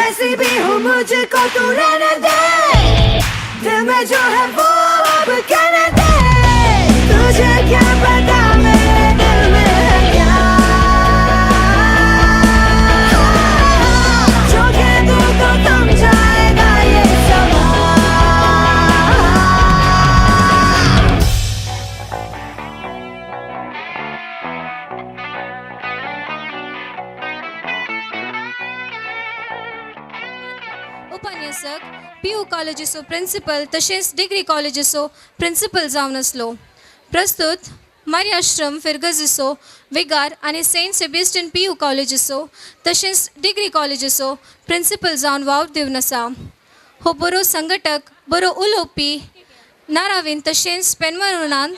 कैसी भी हूँ मुझको तू रहने दे, दिल में जो है वो अब कहने दे। तुझे क्या पता मेरे दिल में है क्या, जो कह दूँ तो थम जाएगा ये समा। उपन्यासक PU कॉलेज असो प्रिन्सिपल तसेच डिग्री कॉलेज असो प्रिन्सिपल जावन असलो. प्रस्तुत मारिया आश्रम फिरगज असो विगार आणि सेंट सेबेस्टियन PU कॉलेज असो तसेच डिग्री कॉलेज असो प्रिन्सिपल जावन वाव दिवन आसा. हो बरो संघटक बरो उलोवपी नारावीन तशेंच पेनमरुणान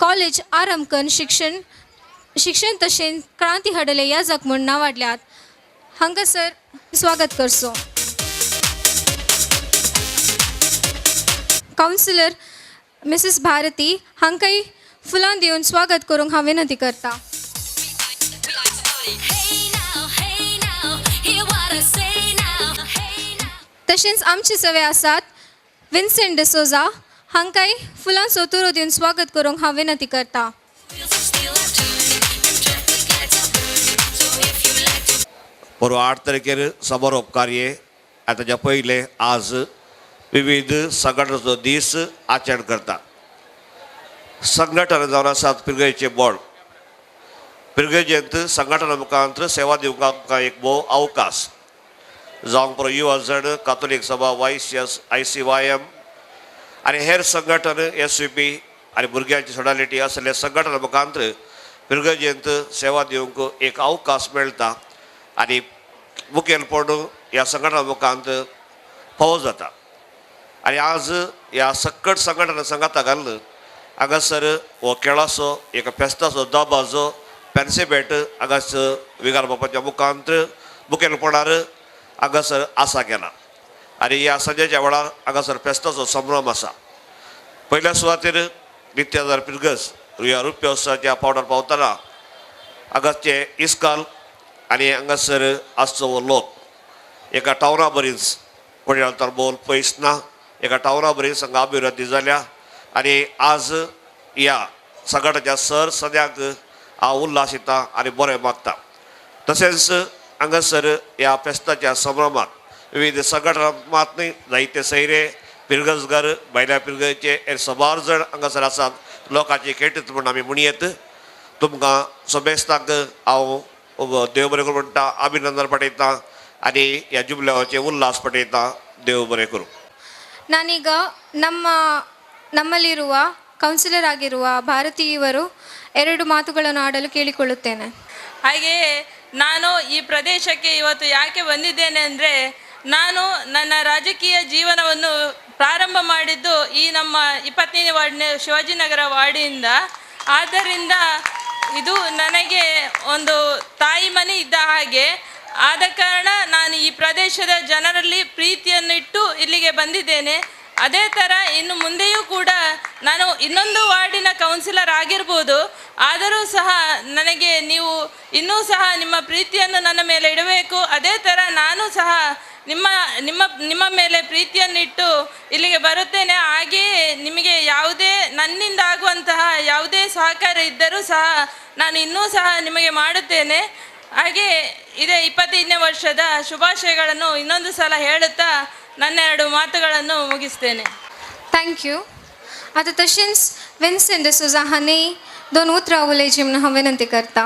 कॉलेज आरंभ करून शिक्षण तशेंच क्रांती हाडले ह्या जखमून वाडल्यात. हांगासर स्वागत करसो. काउन्सिलर मिसेस भारती हांकांय फुलां दिवन स्वागत करूंक हांव विनंती करता. तशेंच आमचे सवे आसात विन्सेंट डिसोजा हांकांय फुलां सोतुरो दिवन स्वागत करूंक हांव विनंती करता. बरो 8 तारखेर समारोप कार्य आतांच्या पयले आज विविध संघटनाचो दीस आचरण करता. संघटना जावन आसात पिरगयचे बोर्ड. पिरगयचेंत संघटना मुखांतर सेवा दिवंक आमकां एक भोव अवकाश जावंक बरो युवा जण कातोलीक सभा YCS ICYM आनी हेर संघटन SVP आनी भुरग्यांची सोडालिटी असले संघटना मुखांतर पिरगयचेंत सेवा दिवंक एक अवकाश मेळटा आनी मुखेलपण ह्या संघटना मुखांतर फावो जाता. आनी आज ह्या सकट संघटना सांगाता घालून हांगासर हो खेळाचो एक फेस्ताचो दबाजो जो पेन्सिबेट हांगासर विगार बापाच्या मुखांतर मुखेलपणान हांगासर आसा केला. आनी ह्या संजेच्या वेळार हांगासर फेस्ताचो संभ्रम आसा. पयल्या सुवातेर नित्यादार पिरगस ह्या रुप्योत्सवाच्या पावडार पावतना हांगाचे इस्काल आनी हांगासर आसचो हो लोक एका टावरा बरीच पडयाळ बोल पयस ना एका टावरा बरीच हांगा अभिवृद्धी जाल्या. आनी आज ह्या संघटनाच्या सर सद्याक हांव उल्हास दिता आनी बरें मागता. तशेंच हांगासर ह्या फेस्ताच्या संभ्रमात विविध संघटना जायते सैरे पिरगसगर भायल्या पिरगयचे हे सबार जण हांगासर आसात. लोकांची खेटीत म्हूण आमी म्हणयेत. तुमकां समेस्ताक हांव देव बरें करूं म्हणटा, अभिनंदन पठयता आनी ह्या जुबिल्याचे उल्हास पठयता. देव बरें करूं. ನಾನೀಗ ನಮ್ಮಲ್ಲಿರುವ ಕೌನ್ಸಿಲರ್ ಆಗಿರುವ ಭಾರತಿ ಇವರು 2 ಮಾತುಗಳನ್ನು ಆಡಲು ಕೇಳಿಕೊಳ್ಳುತ್ತೇನೆ. ಹಾಗೆಯೇ ನಾನು ಈ ಪ್ರದೇಶಕ್ಕೆ ಇವತ್ತು ಯಾಕೆ ಬಂದಿದ್ದೇನೆ ಅಂದರೆ, ನಾನು ನನ್ನ ರಾಜಕೀಯ ಜೀವನವನ್ನು ಪ್ರಾರಂಭ ಮಾಡಿದ್ದು ಈ ನಮ್ಮ 20ನೇ ವಾರ್ಡ್ನ ಶಿವಾಜಿನಗರ ವಾರ್ಡಿಂದ. ಆದ್ದರಿಂದ ಇದು ನನಗೆ ಒಂದು ತಾಯಿ ಮನೆ ಇದ್ದ ಹಾಗೆ. ಆದ ಕಾರಣ ನಾನು ಈ ಪ್ರದೇಶದ ಜನರಲ್ಲಿ ಪ್ರೀತಿಯನ್ನಿಟ್ಟು ಇಲ್ಲಿಗೆ ಬಂದಿದ್ದೇನೆ. ಅದೇ ಥರ ಇನ್ನು ಮುಂದೆಯೂ ಕೂಡ ನಾನು ಇನ್ನೊಂದು ವಾರ್ಡಿನ ಕೌನ್ಸಿಲರ್ ಆಗಿರ್ಬೋದು, ಆದರೂ ಸಹ ನನಗೆ ನೀವು ಇನ್ನೂ ಸಹ ನಿಮ್ಮ ಪ್ರೀತಿಯನ್ನು ನನ್ನ ಮೇಲೆ ಇಡಬೇಕು. ಅದೇ ಥರ ನಾನು ಸಹ ನಿಮ್ಮ ನಿಮ್ಮ ನಿಮ್ಮ ಮೇಲೆ ಪ್ರೀತಿಯನ್ನಿಟ್ಟು ಇಲ್ಲಿಗೆ ಬರುತ್ತೇನೆ. ಹಾಗೆಯೇ ನಿಮಗೆ ಯಾವುದೇ ನನ್ನಿಂದ ಆಗುವಂತಹ ಯಾವುದೇ ಸಹಕಾರ ಇದ್ದರೂ ಸಹ ನಾನು ಇನ್ನೂ ಸಹ ನಿಮಗೆ ಮಾಡುತ್ತೇನೆ. ಹಾಗೆ ಇದೇ 25ನೇ ವರ್ಷದ ಶುಭಾಶಯಗಳನ್ನು ಇನ್ನೊಂದು ಸಲ ಹೇಳುತ್ತಾ ನನ್ನ 2 ಮಾತುಗಳನ್ನು ಮುಗಿಸ್ತೇನೆ. Thank you. आता तशेंच विन्सेंट डिसोजा हांणी 2 उतरां उलयची म्हणून हांव विनंती करता.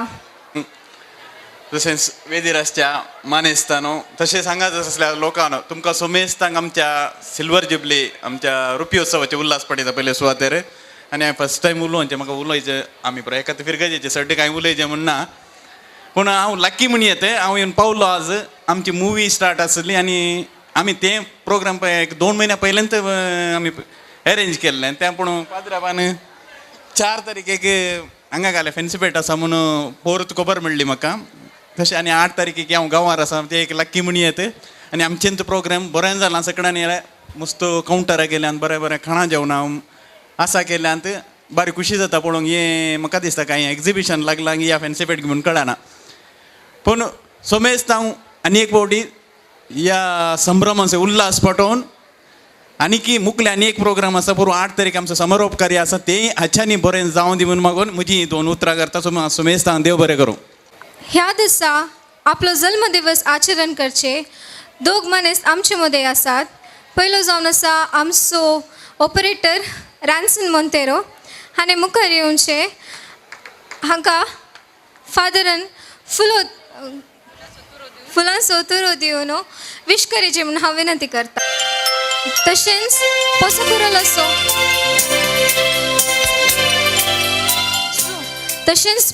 तशेंच वेदिराजच्या मानेस्तानो तशेंच हांगा असल्या लोकांनो तुमकां सोमेस्तांक आमच्या सिल्वर जुबली आमच्या रुपयोत्सवाचे उल्हास पडयता पयले सुवातेर. आनी हांवें फस्ट टायम उलोवचें म्हाका उलयचें आमी पळय एका फिरगजेचे सड्डे कांय उलयचें म्हणना. पूण हांव लकी म्हण येते हांव येवन पावलो आज. आमची मुवी स्टार्ट आसली आनी आमी तें प्रोग्राम पळय 1-2 म्हयन्या पयलेंत आमी अरेंज केल्लें तें. पूण पाद्राबान 4 तारखेक हांगा घालें फेन्सीपेट आसा म्हणून परत खबर मेळ्ळी म्हाका. तशें आनी 8 तारखेक हांव गांवार आसा. तें एक लकी म्हण येते. आनी आमचें तो प्रोग्राम बरें जालां. सकडांनी मस्त कावंटरां केल्यान बरें बरें खाणां जेवणां आसा केल्यांत बरी खुशी जाता पळोवंक. हें म्हाका दिसता काय एक्झिबिशन लागलां या फेन्सीपेट म्हणून कळना. पूण सोमेस्त हांव आनी एक फावटी या संभ्रमांचे उल्हास पटोवन आनी की मुकले आनी एक प्रोग्राम आसा पूण 8 तारीख आमचो समारोप कार्य आसा तें हाच्यानी बरें जावं दी म्हणून मागून म्हजी 2 उतरां करता सुमेस्तान देव बरें करूं. ह्या दिसा आपलो जल्मदिवस आचरण करचे दोग मनीस आमचे मदें आसात. पयलो जावन आसा आमचो ऑपरेटर रॅन्सन मोंतेरो हाणें मुखार येवचे. हांकां फादरान फुलांचो तुरो दिवन विश करचें म्हणून हांव विनंती करता. तशेंच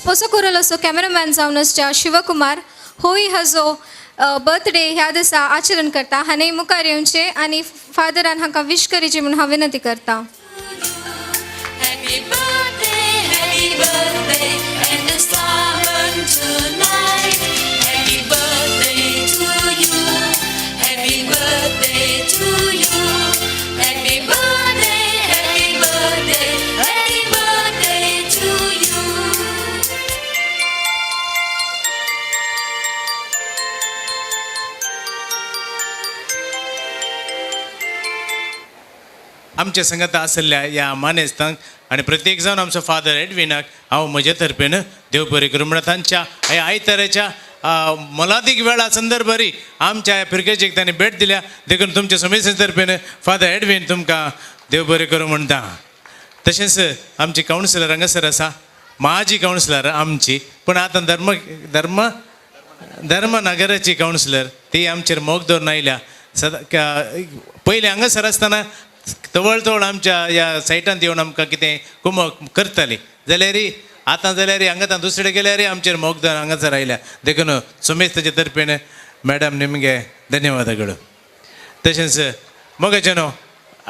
पोसोकुरलोसो कॅमेरामॅन जावन आसच्या शिवकुमार होय हाजो बर्थडे ह्या दिसा आचरण करता. हाणें मुखार येवचें आनी फादरान हांकां विश करचें म्हणून हांव विनंती करता. Happy birthday, and the star burn tonight. Happy birthday to you. Happy birthday to you. Happy birthday, happy birthday, happy birthday to you. आमच्या संगत आसल्या या मानेस्तांक आनी प्रत्येक जावन आमचो फादर एडविनाक हांव म्हजे तर्फेन देव बरें करूं म्हणटा. तांच्या ह्या आयताराच्या मोलादीक वेळा संदर्भारी आमच्या ह्या पिरगेचेक तांणी भेट दिल्या देखून तुमच्या समेस्ते तर्फेन फादर एडवीन तुमकां देव बरें करूं म्हणटा. तशेंच आमची कावन्सिलर हांगासर आसा माजी कावन्सिलर आमची पूण आतां धर्मनगराची कावन्सिलर ती आमचेर मोग दवरून आयल्या. पयलीं हांगासर आसतना तवळ आमच्या ह्या सायटांत येवन आमकां कितें कुमक करताली जाल्यार हांगा दुसरे गेल्यार आमचेर मोग दवरून हांगासर आयल्या देखून सुमेस्ताचे तर्फेन मॅडम निमगे धन्यवादಗಳು. तशेंच मोगाचे न्हू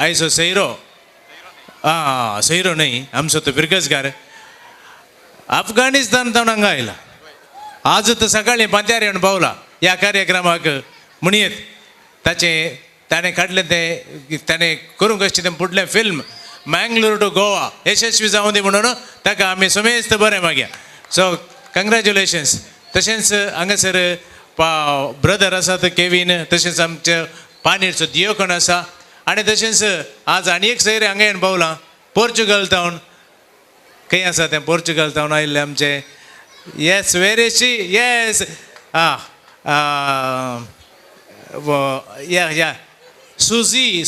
आयचो सैरो न्हय आमचो तो बिरगजगार अफगाणिस्तानांतल्यान हांगा आयला. आज तो सकाळीं 5 येवन पावला ह्या कार्यक्रमाक म्हणयत ताणें काडलें तें ताणें करूंक आशिल्लें तें फुडलें फिल्म मँगलोर टू गोवा यशस्वी जावं दी म्हणून ताका आमी सुमेस्त बरें मागया. सो कंग्रॅच्युलेशन्स. तशेंच हांगासर ब्रदर आसात केवीन तशेंच आमचे पानीरचो दियोकोन आसा आनी तशेंच आज आनी एक सैर हांगा येवन पावलां पोर्चुगल टावन. खंय आसा तें पोर्चुगल टावन आयिल्लें आमचें येस वेरेची येस या Suzy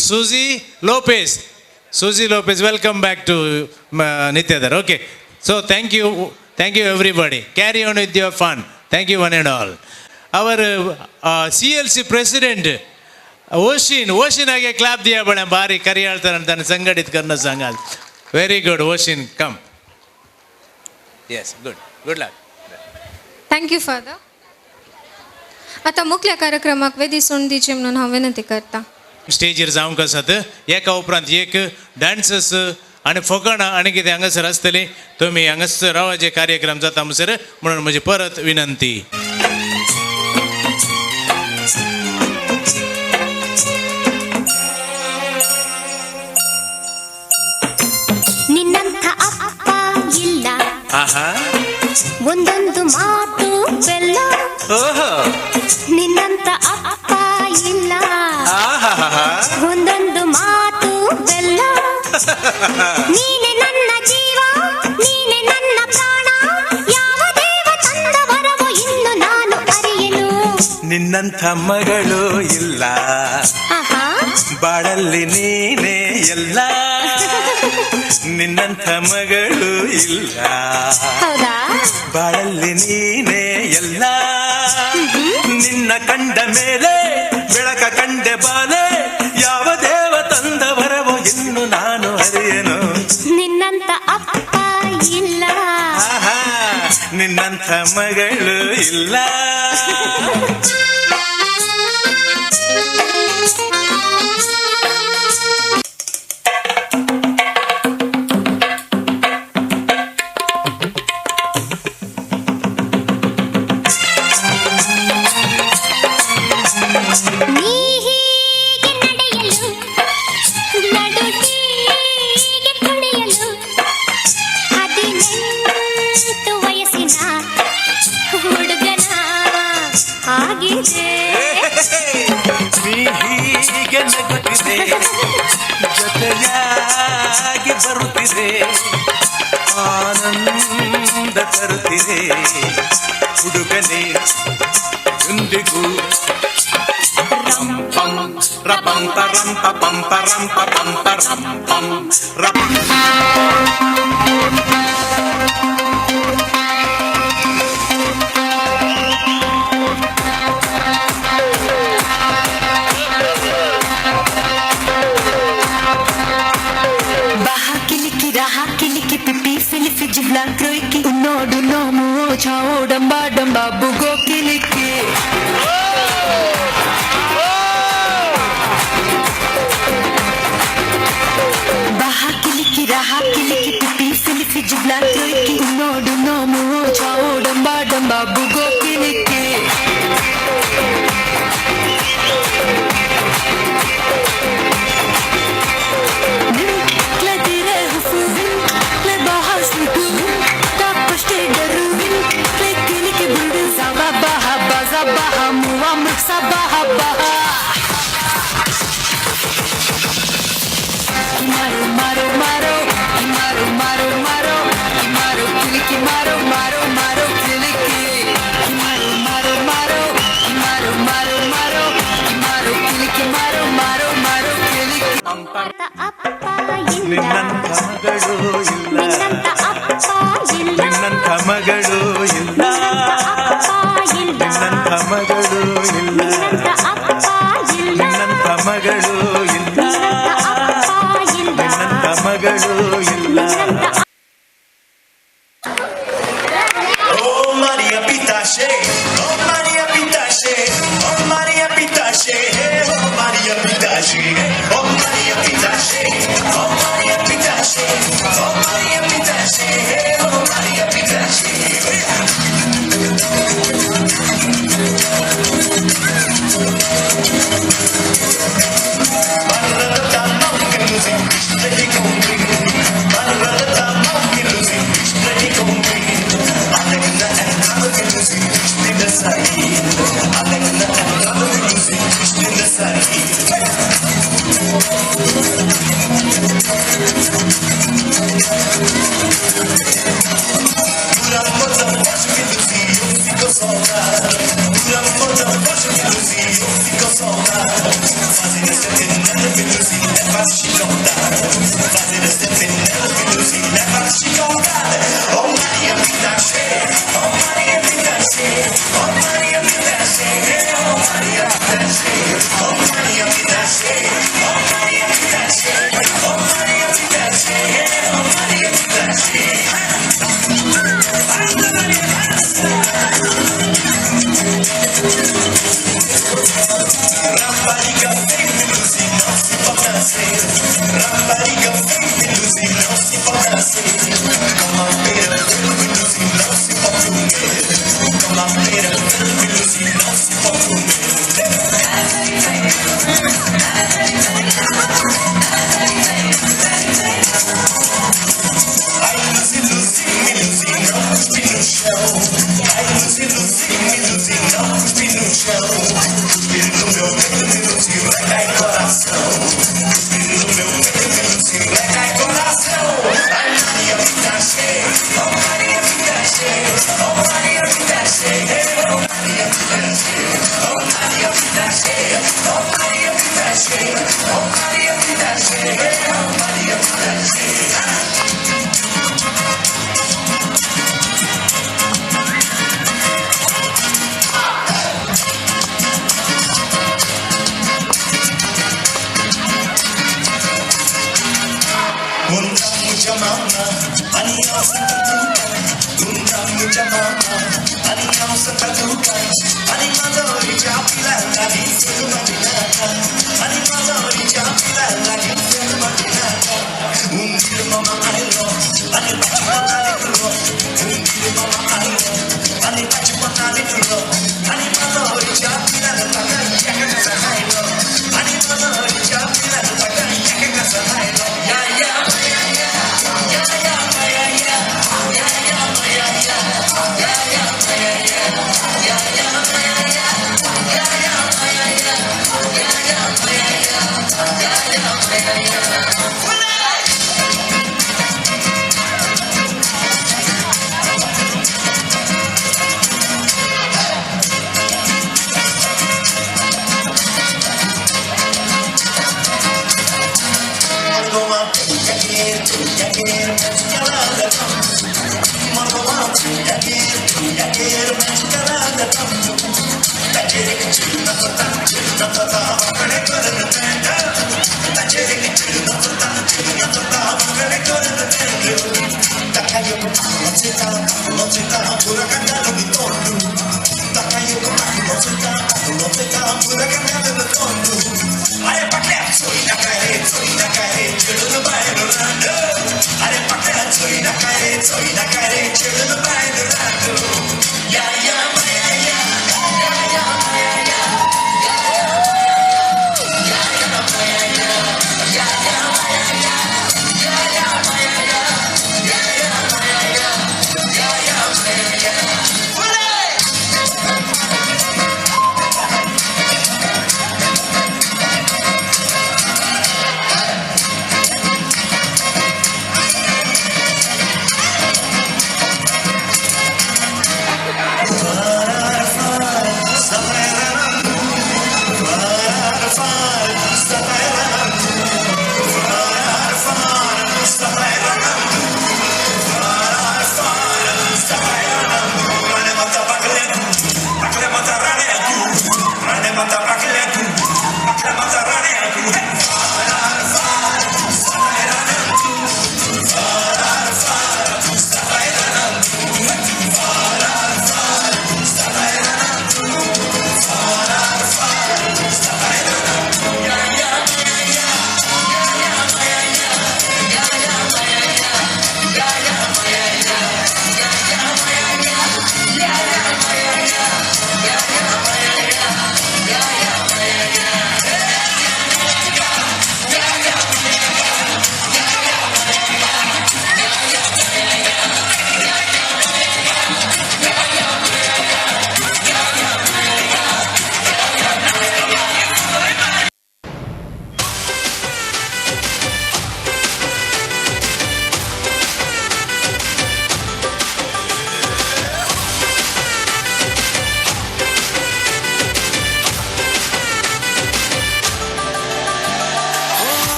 Lopez, welcome back to Nityadhar. Okay, so thank you everybody. Carry on with your fun. Thank you one and all. Our CLC president Oshin आगे clap दिया बड़ा बारी करियाल तरन संगठित करना सांगाल. Very good Oshin, come. Yes, good luck. Thank you father. आता मुख्य कार्यक्रमाक वेदी सोडून दिवचे म्हणून हांव विनंती करता. स्टेजीर जावंक आसात एका उपरांत एक डान्सर्स आनी फकाणां आनी कितें हांगासर आसतली. तुमी हांगासर रावाचे कार्यक्रम जाता म्हणसर म्हणून म्हजी परत विनंती. ನಿನ್ನಂಥ ಅಪ್ಪ ಇಲ್ಲ ಒಂದೊಂದು ಮಾತು ಬೆಲ್ಲ ನಿನ್ನಂಥ ಅಪ್ಪ ಇಲ್ಲ ಒಂದೊಂದು ಮಾತು ಬೆಲ್ಲ ನೀನೆ ನನ್ನ ಜೀವ ನೀನೆ ನನ್ನ ಪ್ರಾಣ ಯಾವ ದೇವ ತಂದ ವರವೋ ಇನ್ನು ನಾನು ಅರಿಯೆನು. ನಿನ್ನಂಥ ಮಗಳು ಇಲ್ಲ ಬಾಳಲ್ಲಿ ನೀನೇ ಎಲ್ಲ ನಿನ್ನಂಥ ಮಗಳು ಇಲ್ಲ ಹೌದಾ ಬಾಳಲ್ಲಿ ನೀನೇ ಎಲ್ಲ ನಿನ್ನ ಕಂಡ ಮೇಲೆ ಬೆಳಕ ಕಂಡೆ ಬಾಲೆ ಯಾವ ದೇವ ತಂದ ವರವೋ ಇನ್ನು ನಾನು ಅರಿಯನು. ನಿನ್ನಂಥ ಅಪ್ಪ ಇಲ್ಲ ನಿನ್ನಂಥ ಮಗಳು ಇಲ್ಲ. ನೀ ಹೀಗೆ ನಡೆಯಲು ನಡು ಹೀಗೆ ಕುಣಿಯಲು 18 ವಯಸ್ಸಿನ ಹುಡುಗನ ಆಗಿದೆ. ಜೊತೆಗೆ ನಗುತ್ತಿದೆ, ಜೊತೆಯಾಗಿ ಬರುತ್ತಿದೆ, ಆನಂದ ತರುತ್ತಿದೆ ಹುಡುಗನೇ ಎಂದಿಗೂ. ರಪಂಪ ರಂಪ Pampa ರಂಪ Pampa ರಂಪಂ ರಪ. Unodu nomu chao damba damba bugo kiliki. Baha kiliki raha kiliki pipi silifi jibla kiliki. Unodu nomu chao damba damba bugo kiliki. ನಿನ್ನಂಥ ಮಗಳು ಇಲ್ಲ, ನಿನ್ನಂಥ ಮಗಳು ಇಲ್ಲ, ನಿನ್ನಂಥ ಮಗಳು ಇಲ್ಲ, ನಿನ್ನಂಥ ಮಗಳು ಇಲ್ಲ, ನಿನ್ನಂಥ ಮಗಳು ಇಲ್ಲ. Oh Maria Pitache, oh Maria Pitache, oh Maria Pitache, oh Maria Pitache, oh Maria Pitache, oh Maria Pitache, oh Maria Pitache, oh Maria Pitache.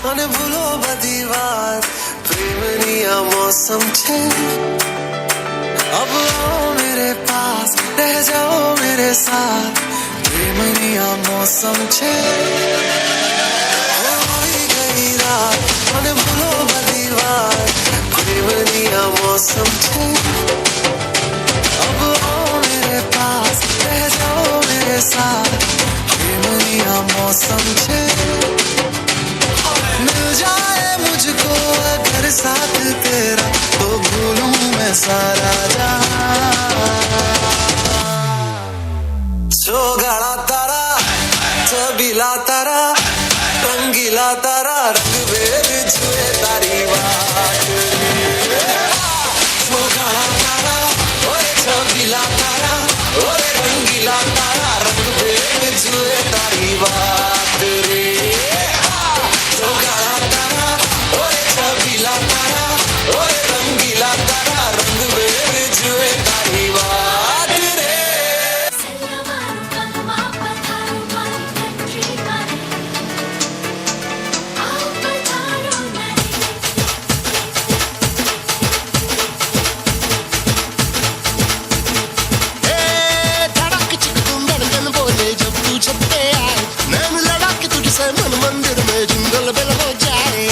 અને ભૂલો બધી વાત પ્રેમની આ मौसम છે अब आओ मेरे पास रह जाओ मेरे साथ प्रेमनी आ मौसम છે હોઈ ગઈ રાત અને ભૂલો બધી વાત પ્રેમની આ मौसम છે अब आओ मेरे पास रह जाओ मेरे साथ प्रेमनी आ मौसम છે मिल जाए मुझको अगर साथ तेरा तो भूलूं मैं सारा जो गाड़ा तारा छबीला तारा रंगीला तारा रंग बेर जुए तारी बात जो गाड़ा तारा ओए छबीला तारा ओए रंगीला तारा रंग बेर जुए तारी बात रे जो गाड़ा तारा ओए छबीला तारा ओए रंगीला तारा रंग बेर जुए तारी बात रे धड़क चिक तुम धड़कन बोले जब तू छत पे आए नैन लड़ा के तुझसे मन मंदिर में जिंगल बेल हो जाए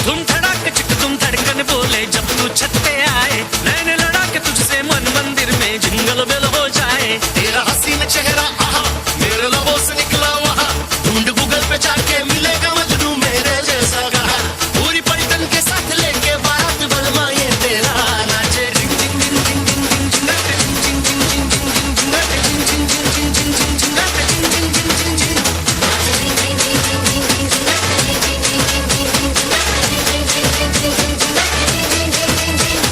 तुम धड़क चिक तुम धड़कन बोले जब तू छत पे आए नैन लड़ा के तुझसे मन मंदिर में जिंगल बेल हो जाए तेरा हसीन चेहरा आहा मेरे लबों से निकला वहाँ ढूंढ गूगल पे जाके मिलेगा मजनू मेरे जैसा कहा पूरी पलटन के साथ लेके बारात बलमा ये तेरा नाचे रिंग रिंग रिंग रिंग रिंग रिंग जिंगाटे जिंग जिंग जिंग जिंग जिंग जिंग जिंगाटे जिंग जिंग जिंग जिंग जिंग जिंग जिंगाटे जिंग जिंग जिंग जिंग जिंग नाचे रिंग रिंग रिंग रिंग रिंग रिंग जिंगाटे रिंग रिंग रिंग रिंग रिंग जिंगाटे रिंग रिंग रिंग रिंग रिंग जिंगाटे रिंग रिंग रिंग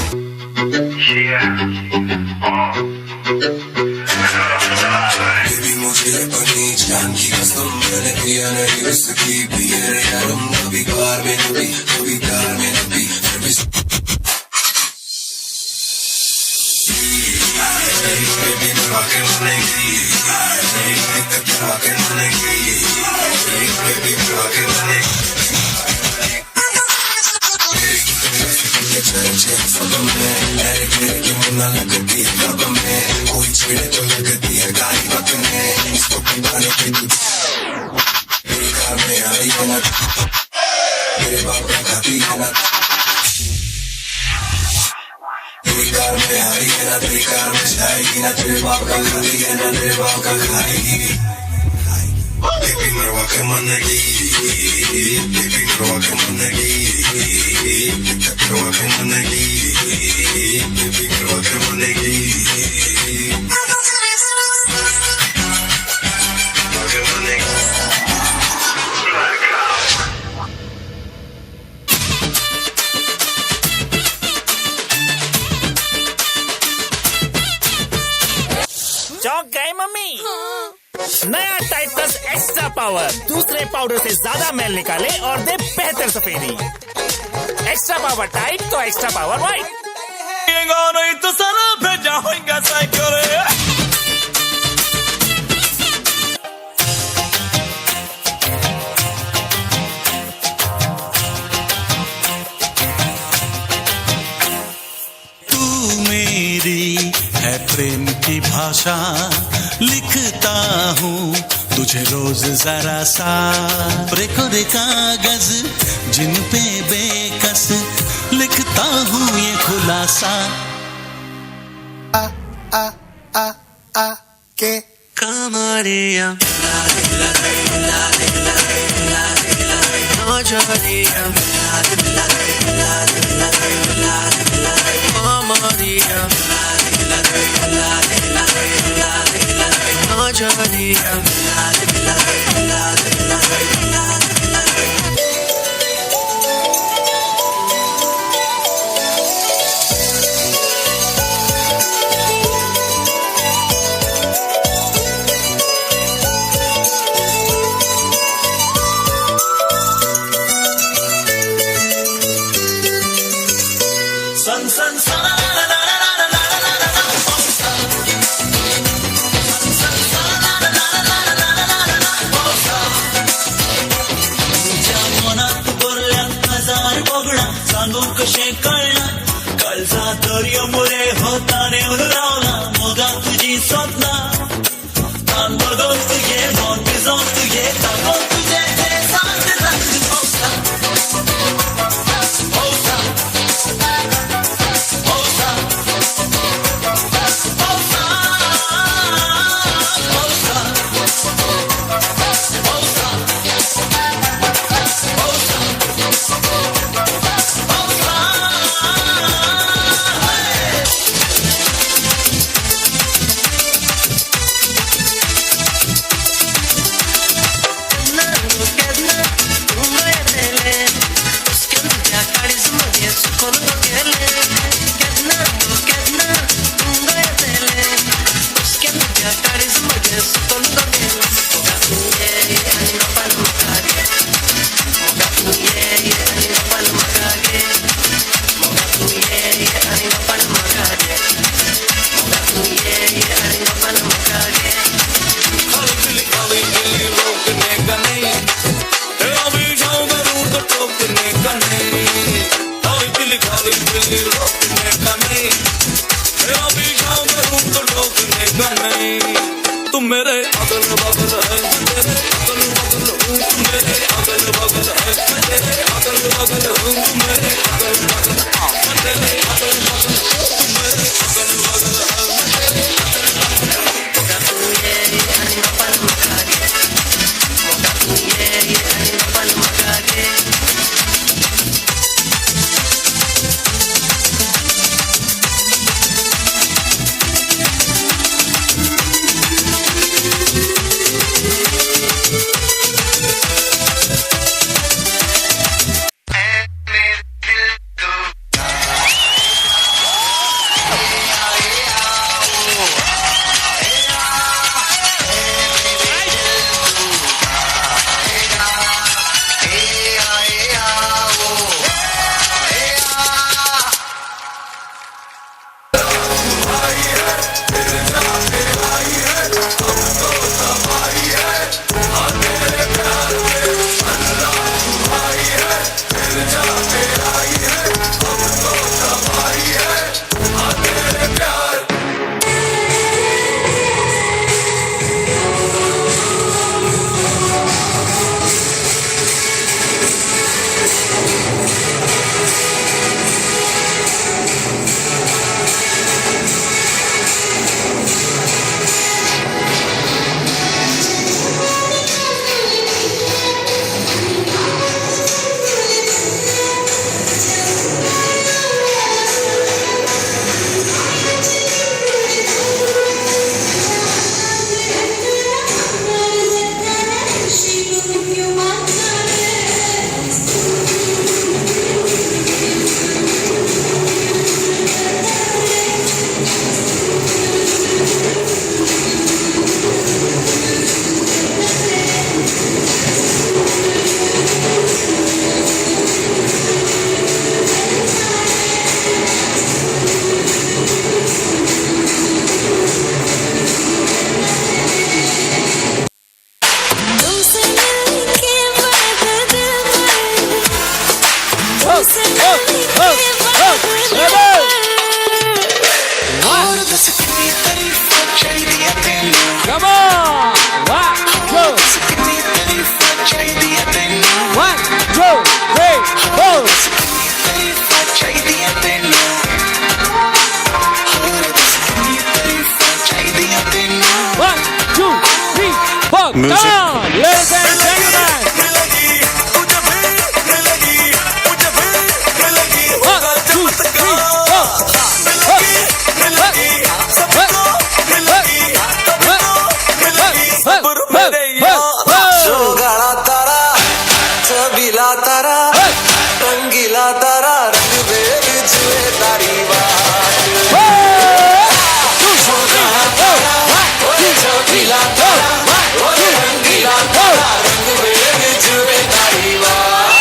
Baby मुझे अपनी जान की कसम मैंने किया नहीं उसकी भी है यारम कभी कार में नबी कभी कार में नबी Baby मैं वाकई मनेगी वाकई मनेगी Baby मैं वाकई मनेगी कोई छेड़े तो लगती है गाली बकने इसको पिटाने के तू मेरी कार में आई है ना मेरे बाप का खाती है ना मेरी कार में आई है ना तेरी कार में जाएगी ना तेरे बाप का खाती है ना तेरे बाप का खाएगी Baby मरवा के मनगी Baby मरवा के मनगी मरवा के मनगी Baby मरवा के मनगी मरवा के मनगी चौंक गए मम्मी? नया टाइटस एक्स्ट्रा पावर दूसरे पाउडर से ज्यादा मैल निकाले और दे बेहतर सफेदी। एक्स्ट्रा पावर टाइट तो एक्स्ट्रा पावर व्हाइट। नहीं तो सारा भेजा होगा साइकिल। मेरी है प्रेम की भाषा लिखता हूँ तुझे रोज जरा सा रे कागज जिन पे बेकस लिखता हूँ ये खुलासा आ आ आ आ के कमरिया सन सन सन सांगून कशें कळना काळजा दर्या मोरे होताने उलरावला मोगा तुझी स्वप्ना तान बघून तुझे मन भिजून तुझे ताकून तुझे ते सांग पावसा पावसा पावसा पावसा तुम मेरे अगल बगल है तेरे अगल बगल हूँ तुम मेरे अगल बगल है तेरे अगल बगल हूँ तुम मेरे अगल बगल तेरे अगल बगल तुम मेरे अगल बगल है तेरे Come on, ladies and gentlemen. One, two, three, four. जो गाड़ा तारा छबीला तारा रंगीला तारा रंग बेग जुए तारी बात जो गाड़ा तारा छबीला तारा रंगीला तारा रंग बेग जुए तारी बात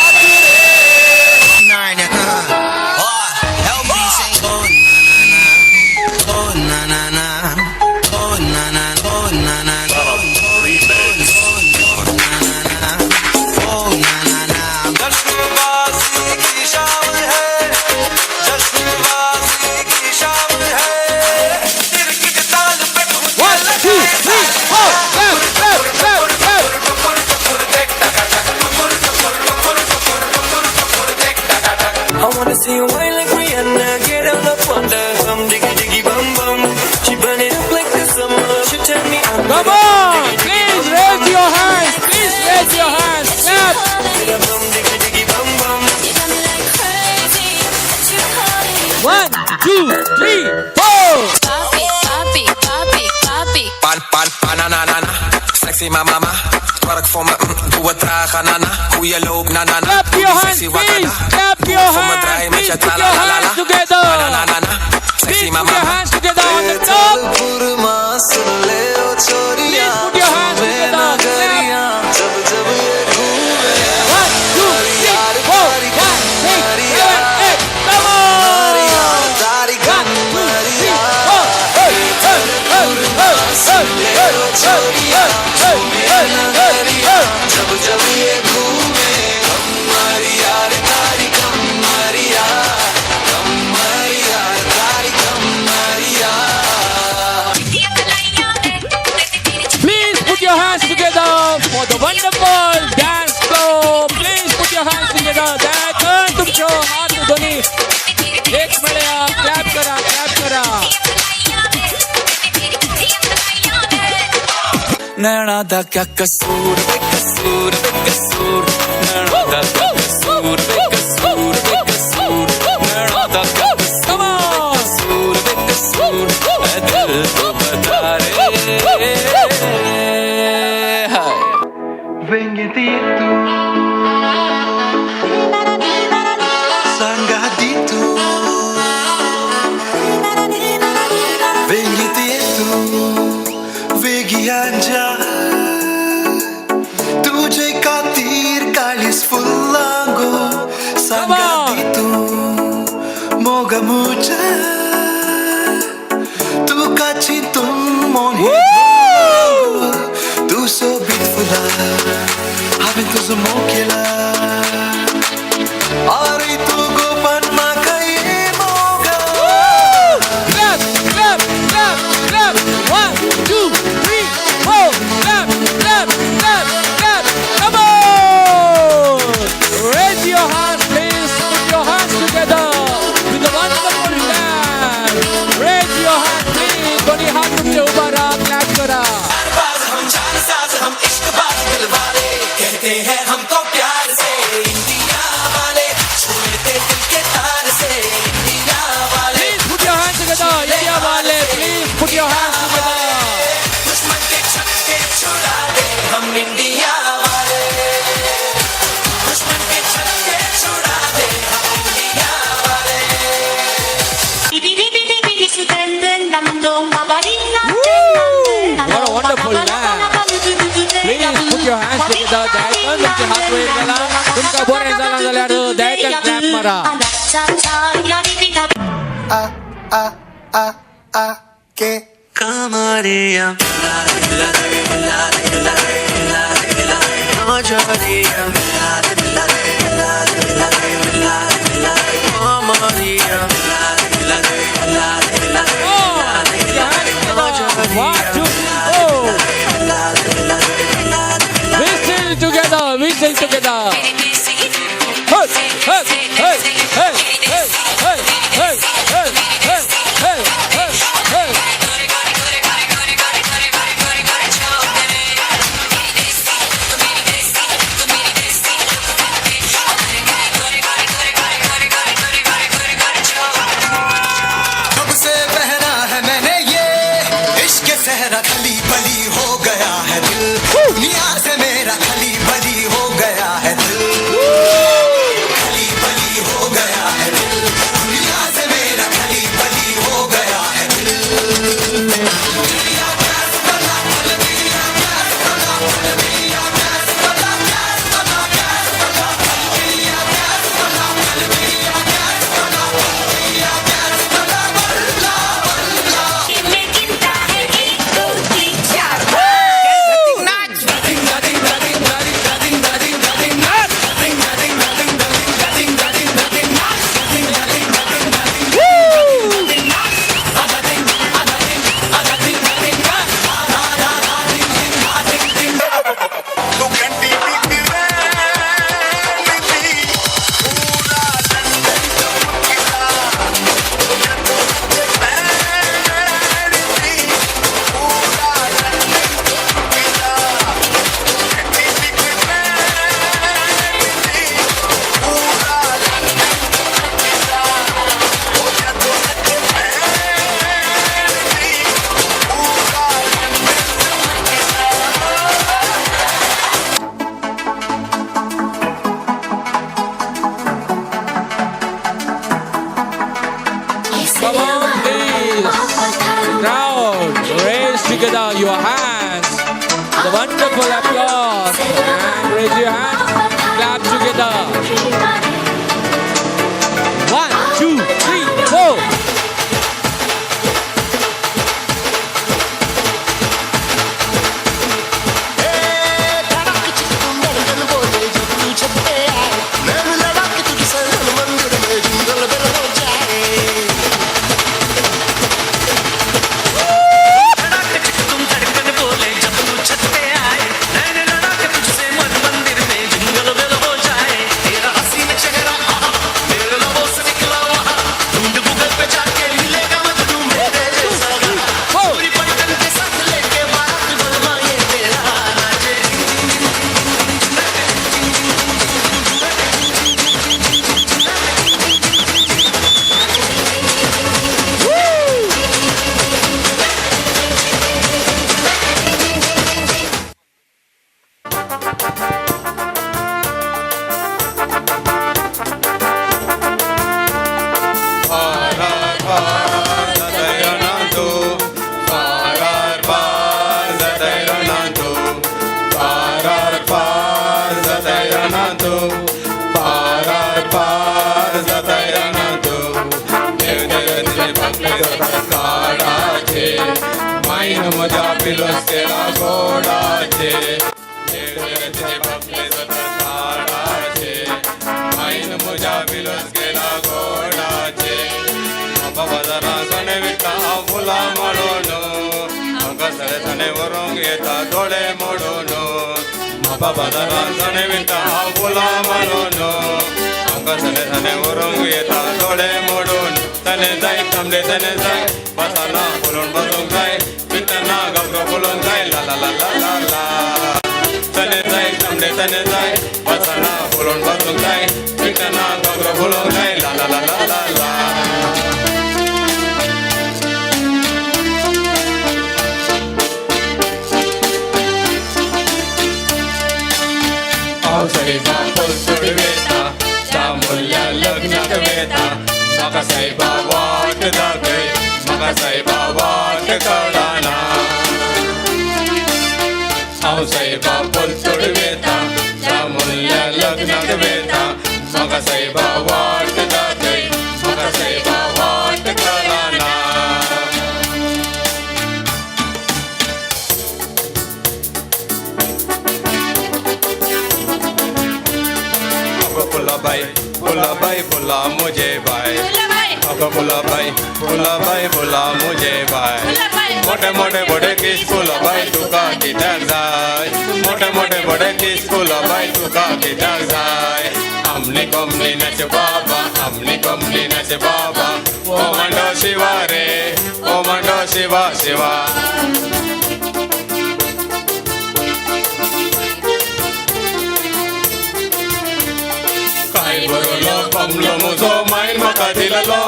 I wanna see you wine like Rihanna, get on up on the bum, diggy diggy bum bum. She burn it up like the summer. She turn me on. Come on, please raise your hands. Please raise your hands. Clap. Bum, diggy diggy bum bum. 1, 2, 3, 4. Banana, sexy mama, twerk voor me, doe het traag, nana. Hoe je loopt, nana. Clap your hands, please. Clap your hands. Please put your hands together. Please put your hands together on the top. Jabalpur माँ सुन ले ओ छोरिया Please put your hands together. नगरिया जब जब ये घूमे 1, 2, 3, 4, 5, 6, 7, 8. Come on. तारी 1, 2, 3, 4. सुन ले ओ छोरिया नगरिया जब जब ये घूमे हमारी यार तारी कमरिया तारी कमरिया Please put your hands together for the wonderful dance floor. Please put your hands together. Turn तुमचो हाथ दोन्ही एक मिळया clap करा. नैना दा क्या कसूर बेकसूर बेकसूर नैना दा क्या कसूर बेकसूर बेकसूर नैना दा क्या Come on. कसूर बेकसूर ऐ दिल तो बता रे हाय Vengetito Sangadito Vengetito Vegianja तुझे खातीर काळीस फुलांगो Sangadito Moga mucha Tu cachintum moni Tu so beautiful Having to some mokila Ari tu go pan makaye moga Clap. 1, 2, 3, 4. Clap. Come on. Raise your hands, please. Put your hands together with the wonderful dance. Raise your hands, please. दोन्ही हात तुमचे उभा राहा. Clap करा. हम जान साज हम इश्क बाज दिल वाले कहते हैं हमको प्यार से इंडिया वाले छूते दिल के तार से इंडिया वाले Please put your hands together. India वाले, please put your hands together. दुश्मन के छक्के छुड़ा दे हम इंडिया वाले दुश्मन के छक्के छुड़ा दे हम इंडिया वाले What a wonderful dance. Please put your hands together. दयाकन तुमचे हात वर करा. तुमका बरें जालां जाल्यार दयाकन clap मारा. que Kamaria We sing together. Hey, hey, hey, hey, hey, hey, hey, hey, hey, hey, hey. खली बली हो गया है दिल, दुनिया से मेरा खली बली हो गया है दिल, खली बली हो गया है दिल, दुनिया से मेरा खली बली हो गया है दिल। Come on, please. Crowd, raise together your hands. The wonderful applause. And raise your hands. Clap together. 1, 2, 3, 4. मजा पिलोस्केला गोडाचे माइन मजा पिलोस्केला गोडाचे बाजारा सणे विटा फुला मोडोनो अंकसरे सणे वरोंग येता डोळे मोडोनो बाजारा सणे विटा फुला मोडोनो अंकसरे सणे वरोंग येता डोळे मोडोन तने जाय थांबले तने जाय बसाना फुलून बसून जाय पिंटना गबरो फुलून जाय ला ला ला ला ला ला तने जाय थांबले तने जाय बसाना फुलून बसून जाय पिंटना गबरो फुलून जाय ला ला ला ला ला ला साहेबा पोलसोड वेता चामुल्या लग्नाक वेता म्हाका साहेबा वाट दाखय म्हाका साहेबा वाट कळना हांव साहेबा पोलसोड वेता चामुल्या लग्नाक वेता म्हाका साहेबा वाट दाखय म्हाका साहेबा वाट कळना फुला मुझे भाई फुला भाई फुला मुझे भाई मोठे मोठे बड़े किस फुला भाई तुका कित्याक जाय मोठे मोठे बड़े किस फुला भाई तुका कित्याक जाय आमनी कमली नाचे बाबा आमनी कमली नाचे बाबा ओ मंडो शिवा रे ओ मंडो शिवा शिवा काय बरोलो कमलो मुजो मायन म्हाका दिललो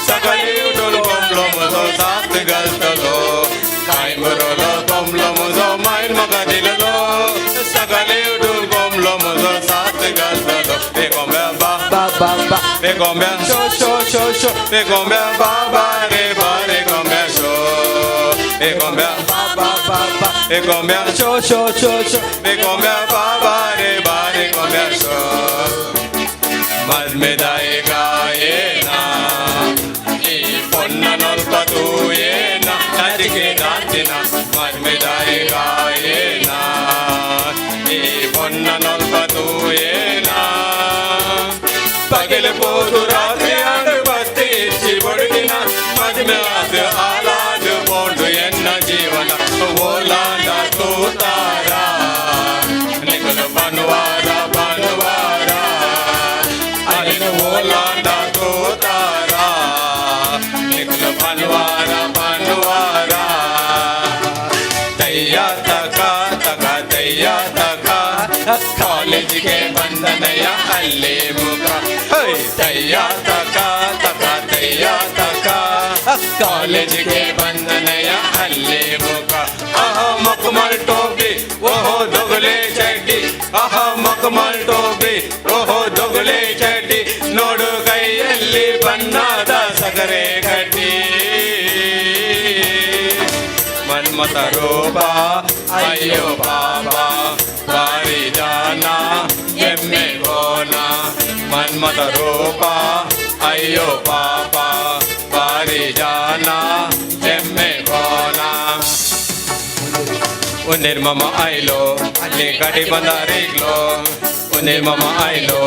सकाळी उठून कमलो मुजो सात घालतलो काय बरोलो कोंबलो म्हजो मायर म्हाका दिलेलो सकाळी उठून कोंबलो म्हजो साथ घातलो रे कोंब्या बा Ba ba ba. रे कोंब्या शो शो शो शो रे कोंब्या बा बा रे कोंब्या शो रे कोंब्या Ba ba ba ba. रे कोंब्या Cho cho cho cho. रे कोंब्या बा रे कोंब्या शो मद्मेदायगा येना ಈ ಪೊನ್ನ ನಲ್ಪತು ಏನ ನದಿಗೆ ನಾತಿನ ಮದ್ಮೆದಾಯಗ ಏನ ಈ ಪೊನ್ನ ನಲ್ಪತು ಏನ ಪಗಲಬಹುದು ರಾತ್ರಿ ಆಡು ಬತ್ತಿ ಇಚ್ಚಿ ಬಡುಗಿನ ಮದ್ಮೆ ಅದು ಆಲಾದು ಬೋಂಡು ಎನ್ನ ಜೀವನ ಓಲಾಂಡ ತೂತಾರ ನಿಗಲು ಬನ್ವಾರ ಬನ್ವಾರ ಅಲ್ಲಿನ ಓಲಾಂಡ ತೂತಾರ ನಿಗಲು ಬನ್ವಾರ ಬನ್ವಾರ ತಯ್ಯ ತಕ ತಕ ತಯ್ಯ ತಕ ಕಾಲೇಜಿಗೆ ಬಂದನಯ್ಯ ಅಲ್ಲೇ ಮುಖ ತಯ್ಯ ತಕ ತಕ ತಯ್ಯ ತಕ ಕಾಲೇಜಿಗೆ ಬಂದನಯ್ಯ ಅಲ್ಲೇ ಮುಖ ಅಹ ಮಕ್ಮಲ್ ಟೋಪಿ ಓಹೋ ದೊಗಲೆ ಚಡ್ಡಿ ಅಹ ಮಕ್ಮಲ್ ಟೋಪಿ ಓಹೋ ದೊಗಲೆ ಚಡ್ಡಿ ನೋಡು ಕೈಯಲ್ಲಿ ಬಣ್ಣದ ಸಗರೆ ಕಡ್ಡಿ ಮನ್ಮತ ರೂಪ ಅಯ್ಯೋ ಬಾಬಾ ಬಾರಿ ಜಾನ ಎಮ್ಮೆ ಗೋನ ಮನ್ಮತ ರೂಪ ಅಯ್ಯೋ ಪಾಪ ಬಾರಿ ಜಾನ ಎಮ್ಮೆ ಗೋನ ನಿರ್ಮಮ ಐಲೋ ಅಲ್ಲಿ ಕಡಿ ಬಂದಾರಿಗ್ಲೋ ನಿರ್ಮಮ ಐಲೋ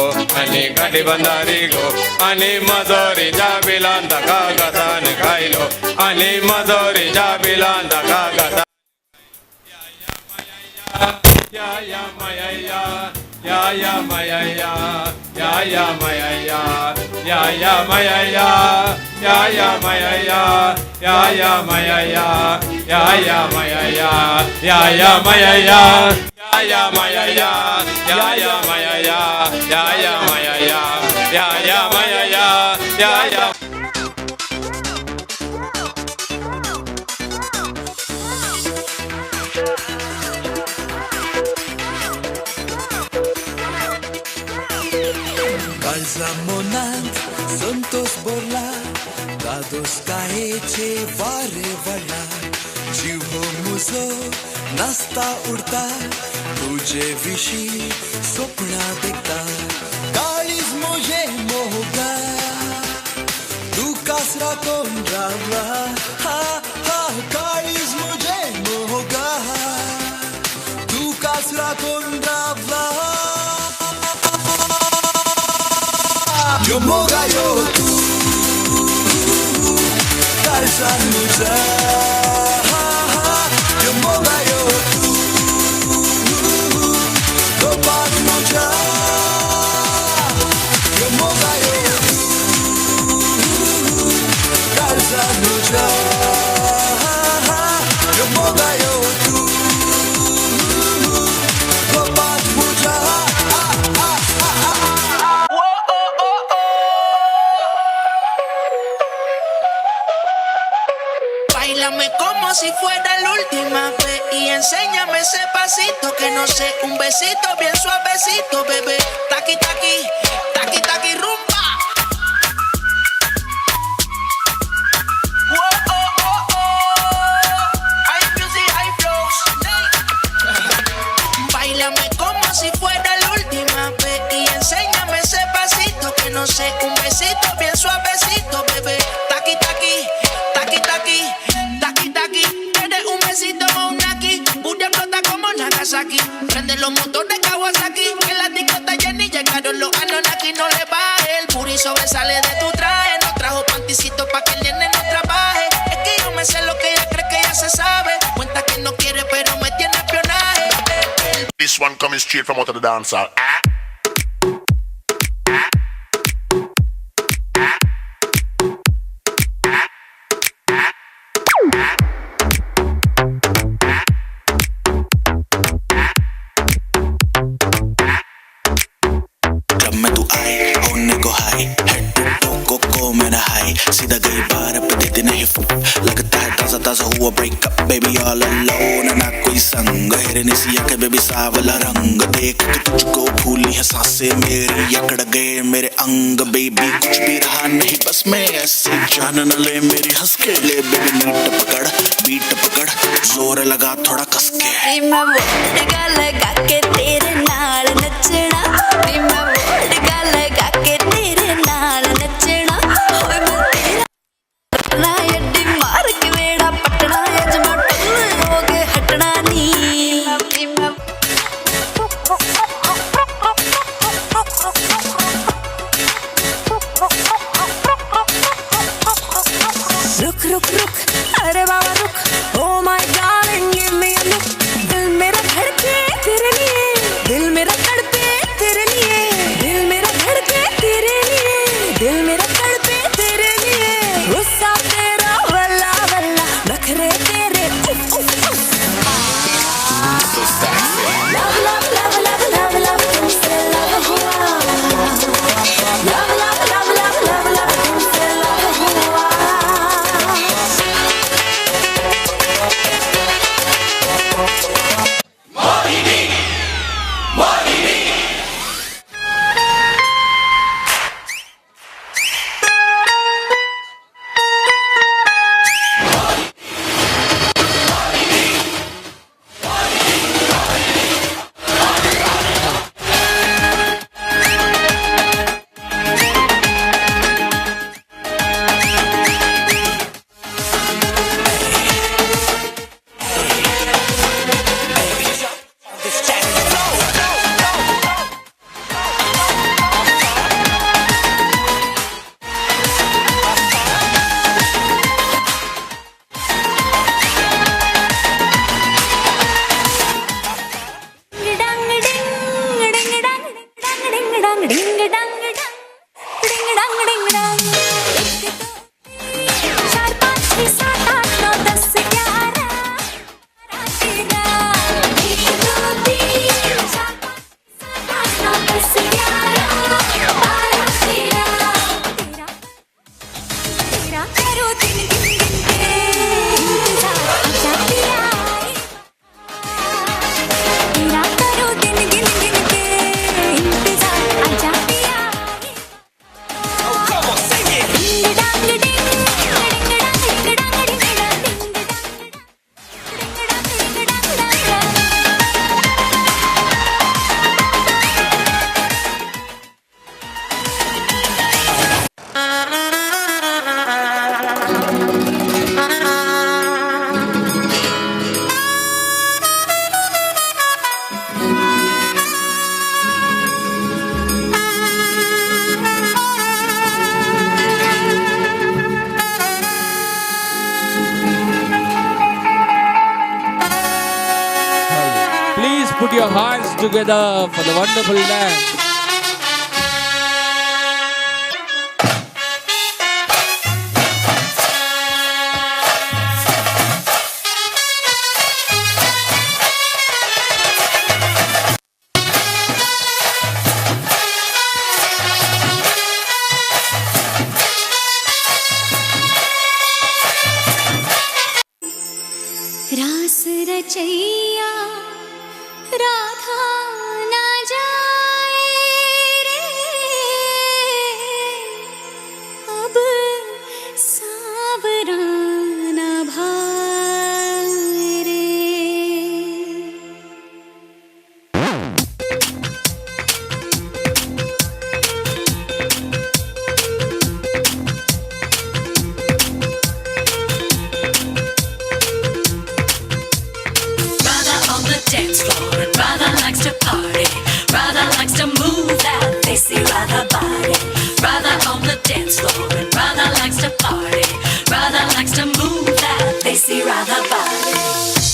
ಅಲ್ಲಿ ಕಡಿ ಬಂದಾರಿಗ್ಲೋ ಅಲ್ಲಿ ಮದೋರಿ ಜಾಬಿಲಾಂತ ಕಾಗತಾನ ಕಾಯ್ಲೋ ಅಲ್ಲಿ ಮದೋರಿ ಜಾಬಿಲಾಂತ ಕಾಗತ ಯಾ ಯಾ ಮಯಯ್ಯ ಯಾ ಯಾ ಮಯಯ್ಯ ಯಾ ಯಾ ಮಯಯ್ಯ ಯಾ ಯಾ ಮಯಯ್ಯ ಯಾ ಯಾ ಮಯಯ್ಯ ಯಾ ಯಾ ಮಯಯ್ಯ ಯಾ ಯಾ ಮಯಯ್ಯ ಯಾ ಯಾ ಮಯಯ್ಯ ಯಾ ಯಾ ಮಯಯ್ಯ ಯಾ ಯಾ ಮಯಯ್ಯ ಯಾ ಯಾ ಮಯಯ್ಯ ಯಾ ಯಾ ಮಯಯ್ಯ ಯಾ ಯಾ Calza monant, santos borla, dados caece vare vala, जीव हो मुझो नाचता उडता, तुझे विशी स्वप्ना देखता, काळीज मुझे मोहगा, तू कासरा कोण रावला, हा हा काळीज मुझे मोहगा, तू कासरा कोण Rawla. Yo moga yo tu Tarzan muza Yo moga yo tu Gopat muza Yo moga yo tu Tarzan muza Yo moga yo tu Gopat muza Báilame como si fuera la última vez y enséñame ese pasito que no sé, un besito bien suavecito, bebé. Taqui taqui, taqui taqui rumba. Oh, oh, oh, oh. Hay music, hay flows. Báilame como si fuera la última vez y enséñame ese pasito que no sé, un besito bien suavecito, bebé. Taqui taqui, taqui taqui. Eres un besito Mounaki, Buria flota como Nagasaki. Prende los motores Kawasaki, en la discota Jenny llegaron los Anunnaki. No le baje, el puri sobresale de tu traje. No trajo panticito pa' que el nene no trabaje. Es que yo me sé lo que ella cree que ya se sabe. Cuenta que no quiere pero me tiene espionaje. This one coming straight from out of the dancehall. सीधा गई बार अब देते नहीं लगता है ताजा ताजा हुआ ब्रेकअप बेबी ऑल अलोन गई संग हिरनी सिया के बेबी सावला रंग देख के तुझको भूली है सांसें मेरी अकड़ गए मेरे अंग बेबी कुछ भी रहा नहीं बस मैं ऐसे जान न ले मेरी हंस के ले बेबी बीट पकड़ जोर लगा थोड़ा कस के मैं वोडका लगा के तेरे नाल नचना मैं वोडका लगा के तेरे नाल नचना होए मैं तेरा ना यड्डी मार के वेड़ा पटना यजमा टल्ले हो के हटना नी रुक रुक रुक अरे बाबा रुक Oh my darling give me a look दिल मेरा धड़के तेरे लिए दिल मेरा तड़पे तेरे लिए दिल मेरा धड़के तेरे लिए दिल मेरा तड़पे तेरे लिए गुस्सा तेरा वल्ला वल्ला नखरे तेरे उफ उफ उफ love love love love love love तुमसे love हुआ love love love love love love तुमसे love हुआ Put your hands together for the wonderful dance. रास रचैया राधा ना जाए रे अब सावरा ना भाए रे Radha on the dance floor and Radha likes to party. Radha likes to move that desi Radha body. Radha on the dance floor and Radha likes to party. Radha likes to move that desi Radha body.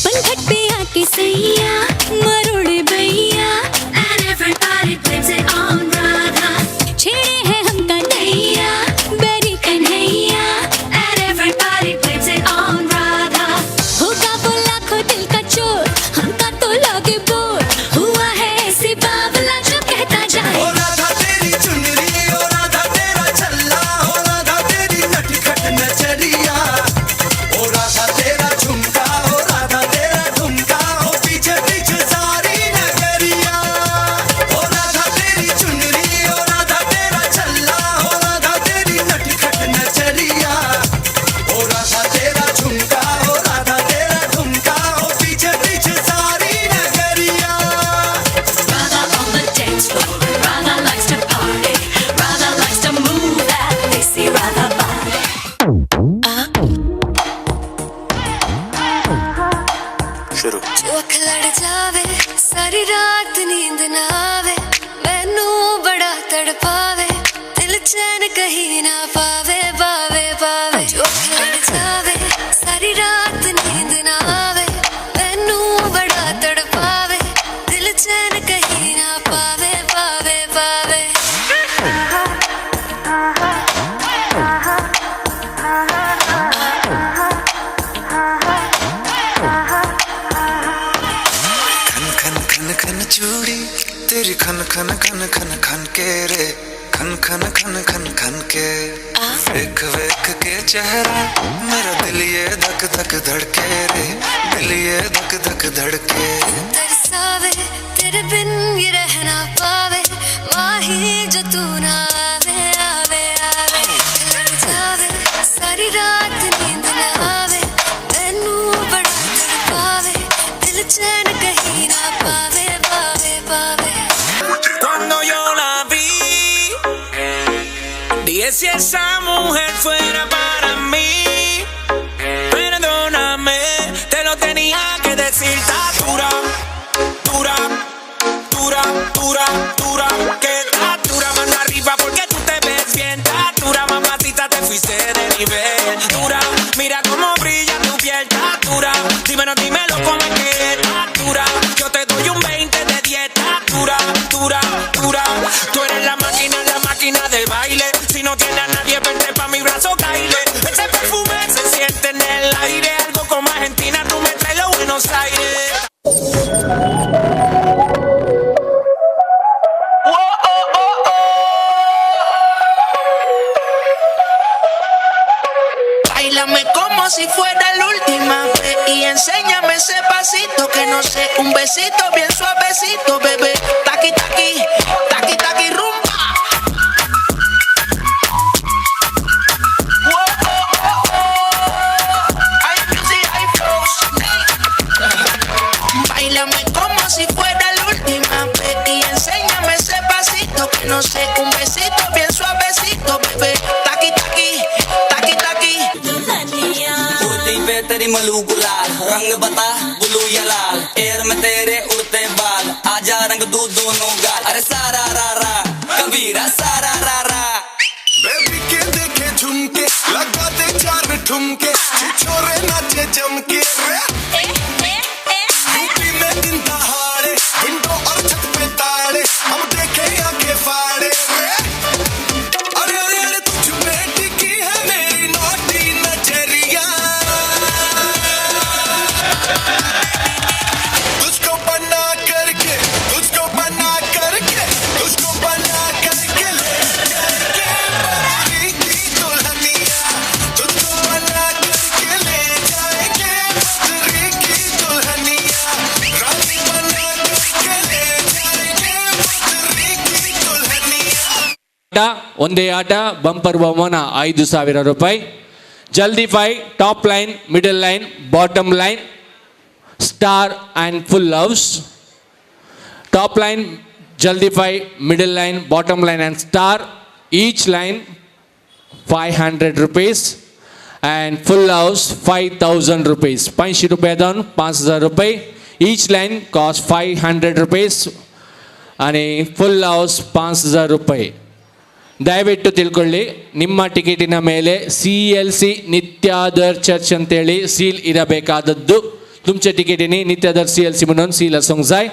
पंखट पे आके सैया मरोड़े भैया And everybody blames it on Radha. छेड़े हैं हम कन्हैया बेरी Kanhaiya And everybody blames it on Radha. होगा वो लाखों दिल का चोर हमका तो लगे बोर हुआ है ऐसी बावला जो कहता जाए ओ राधा तेरी चुनरी ओ राधा तेरा छल्ला ओ राधा तेरी नटखट नजरिया ओ राधा तेरा झुमका ओ राधा तेरा झुमका ओ शुरू जो अख लड़ जावे सारी रात नींद ना आवे मैनू बड़ा तड़पावे दिल चैन कहीं ना पावे पावे पावे जो अख लड़ जावे सारी रात नींद ना आवे मैनू बड़ा तड़पावे दिल चैन कहीं ना पावे पावे पावे खन चूड़ी तेरी खन खन खन खन खन के रे खन खन खन खन खन के वेख वेख के चेहरा मेरा दिल ये धक धक धड़के रे दिल ये धक धक धड़के तरसावे तेरे बिन ये रह ना पावे माही जो तू ना आवे आवे आवे लड़ जावे सारी रात नींद ना आवे मैनू बड़ा तड़पावे दिल चैन कहीं ना पावे पावे पावे Cuando yo la vi, dije si esa mujer fuera para mí. Perdóname, te lo tenía que decir. Está dura, dura, dura, dura, dura. Que está dura, mano arriba porque tú te ves bien. Está dura, mamacita, te fuiste de nivel. Dura, mira cómo brilla tu piel. Está dura, dímelo cómo es que está dura. Yo te doy un 20 de 10. Está dura, dura, dura. Tú eres la máquina del baile. Si no tienes a nadie, vente pa' mi brazo, caile. Ese perfume se siente en el aire. Algo como Argentina, tú me traes los Buenos Aires. Báilame como si fuera la última vez y enséñame ese pasito que no sé, un besito bien suavecito, bebé. Taqui taqui, taqui taqui rumba. Báilame como si fuera la última vez y enséñame ese pasito que no sé, un besito bien suavecito, bebé. Taqui taqui, taqui taqui. उड़ती पे तेरी मलू गुलाल रंग बता बुलू या लाल air में तेरे उड़ते बाल आजा रंग दू दोनों गाल अरे सारा रा रा कबीरा सारा रा रा बेबी के देखे झुमके लगा दे चार ठुमके छिछोरे नाचे जमके रे यूपी में दिन दहाड़े विंडो और छत पे ताड़े हम देखे आंखें फाड़े रे अरे अरे अरे तुझ में टिकी है मेरी नौटी नजरिया तुझको बना करके तुझको बना करके तुझको बना करके ले जाएंगे बबरी की दुल्हनिया तुझको बना करके ले जाएंगे बबरी की दुल्हनिया रानी बना करके ले जाएंगे बबरी की दुल्हनिया ಒಂದೇ ಆಟ ಬಂಪರ್ ಬಹುಮಾನ 5,000 ರೂಪಾಯಿ. ಜಲ್ದಿ five top line middle line bottom line star and full house. Top line ಜಲ್ದಿ five middle line bottom line and star each line 500 rupees and full house 5,000 rupees. 500 रुपये down 5,000 रुपये. Each line cost 500 rupees आणि full house 5,000 ರೂಪಾಯಿ. ದಯವಿಟ್ಟು ತಿಳ್ಕೊಳ್ಳಿ, ನಿಮ್ಮ ಟಿಕೆಟಿನ ಮೇಲೆ CLC नित्यादर church ಅಂತೇಳಿ सील इरಬೇಕಾದದ್ದು. तुमच्या तिकेटीने नित्यादर CLC म्हणून सील असूंक जाय.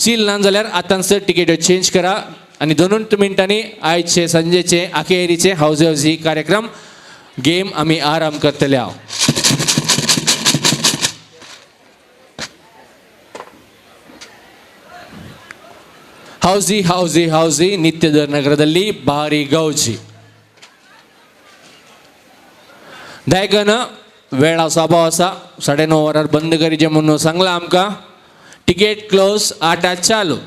सील ना जाल्यार आतांच तिकेट चेंज करा आणि 2 मिनटांनी आयचे संजेचे अखेरीचे हाऊस हाऊसी कार्यक्रम गेम आम्ही आराम करतले आहोत. ಹೌಸಿ ಹೌಸಿ ಹೌಸಿ ನಿತ್ಯದ ನಗರದಲ್ಲಿ ಭಾರಿ ಗೌಜಿ. दायकन वेळा स्वभाव असा 9:30 वरार बंद करीचे म्हणून सांगला आमकां. टिकेट क्लोज 8 चालू.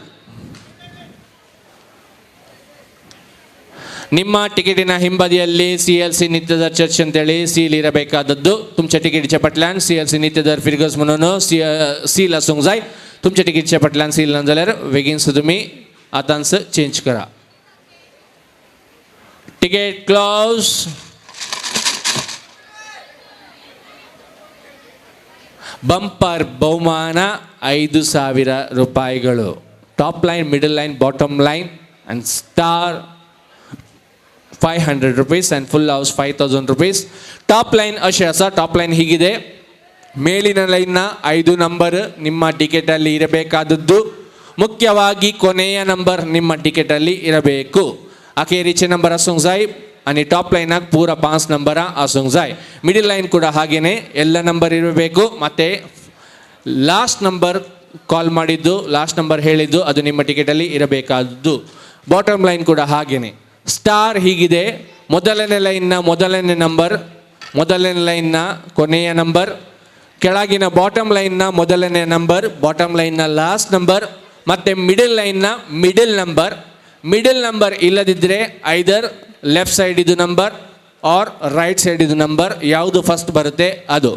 ನಿಮ್ಮ ಟಿಕೆಟಿನ ಹಿಂಬದಿಯಲ್ಲಿ CLC ನಿತ್ಯದರ್ ಚರ್ಚ್ ಅಂತೇಳಿ सील ಇರಬೇಕಾದದ್ದು. तुमच्या टिकेटीच्या पटल्यान CLC नित्यदर फिरगस म्हणून सील असूंक जाय. तुमच्या टिकेटच्या पटल्यान सील ना जाल्यार बेगीनच तुम्ही आतांच चेंज करा. Ticket close. ಬಂಪರ್ ಬಹುಮಾನ 5,000 ರೂಪಾಯಿಗಳು. Top line, middle line, bottom line and star 500 rupees and full house 5,000 rupees. Top line ಅಶಾಸ. ಟಾಪ್ ಲೈನ್ ಹೀಗಿದೆ. ಮೇಲಿನ ಲೈನ್ನ 5 ನಂಬರ್ ನಿಮ್ಮ ಟಿಕೆಟಲ್ಲಿ ಇರಬೇಕಾದದ್ದು. ಮುಖ್ಯವಾಗಿ ಕೊನೆಯ ನಂಬರ್ ನಿಮ್ಮ ಟಿಕೆಟಲ್ಲಿ ಇರಬೇಕು. अखेरीचे नंबर आसूंक जाय आनी टॉप लाइनाक पूरा 5 नंबर आसूंक जाय. मिडल लाइन ಕೂಡ ಹಾಗೇನೆ ಎಲ್ಲ ನಂಬರ್ ಇರಬೇಕು. ಮತ್ತೆ ಲಾಸ್ಟ್ ನಂಬರ್ ಕಾಲ್ ಮಾಡಿದ್ದು, ಲಾಸ್ಟ್ ನಂಬರ್ ಹೇಳಿದ್ದು ಅದು ನಿಮ್ಮ ಟಿಕೆಟಲ್ಲಿ ಇರಬೇಕಾದದ್ದು. ಬಾಟಮ್ ಲೈನ್ ಕೂಡ ಹಾಗೇನೆ. ಸ್ಟಾರ್ ಹೀಗಿದೆ. ಮೊದಲನೇ ಲೈನ್ನ ಮೊದಲನೇ ನಂಬರ್, ಮೊದಲನೇ ಲೈನ್ನ ಕೊನೆಯ ನಂಬರ್, ಕೆಳಗಿನ ಬಾಟಮ್ ಲೈನ್ನ ಮೊದಲನೇ ನಂಬರ್, ಬಾಟಮ್ ಲೈನ್ನ ಲಾಸ್ಟ್ ನಂಬರ್, ಮತ್ತು ಮಿಡಲ್ ಲೈನ್ನ ಮಿಡಲ್ ನಂಬರ್. ಮಿಡಲ್ ನಂಬರ್ ಇಲ್ಲದಿದ್ದರೆ ಐದರ್ ಲೆಫ್ಟ್ ಸೈಡ್ ಇದು ನಂಬರ್ ಆರ್ ರೈಟ್ ಸೈಡ್ ಇದು ನಂಬರ್, ಯಾವುದು ಫಸ್ಟ್ ಬರುತ್ತೆ ಅದು.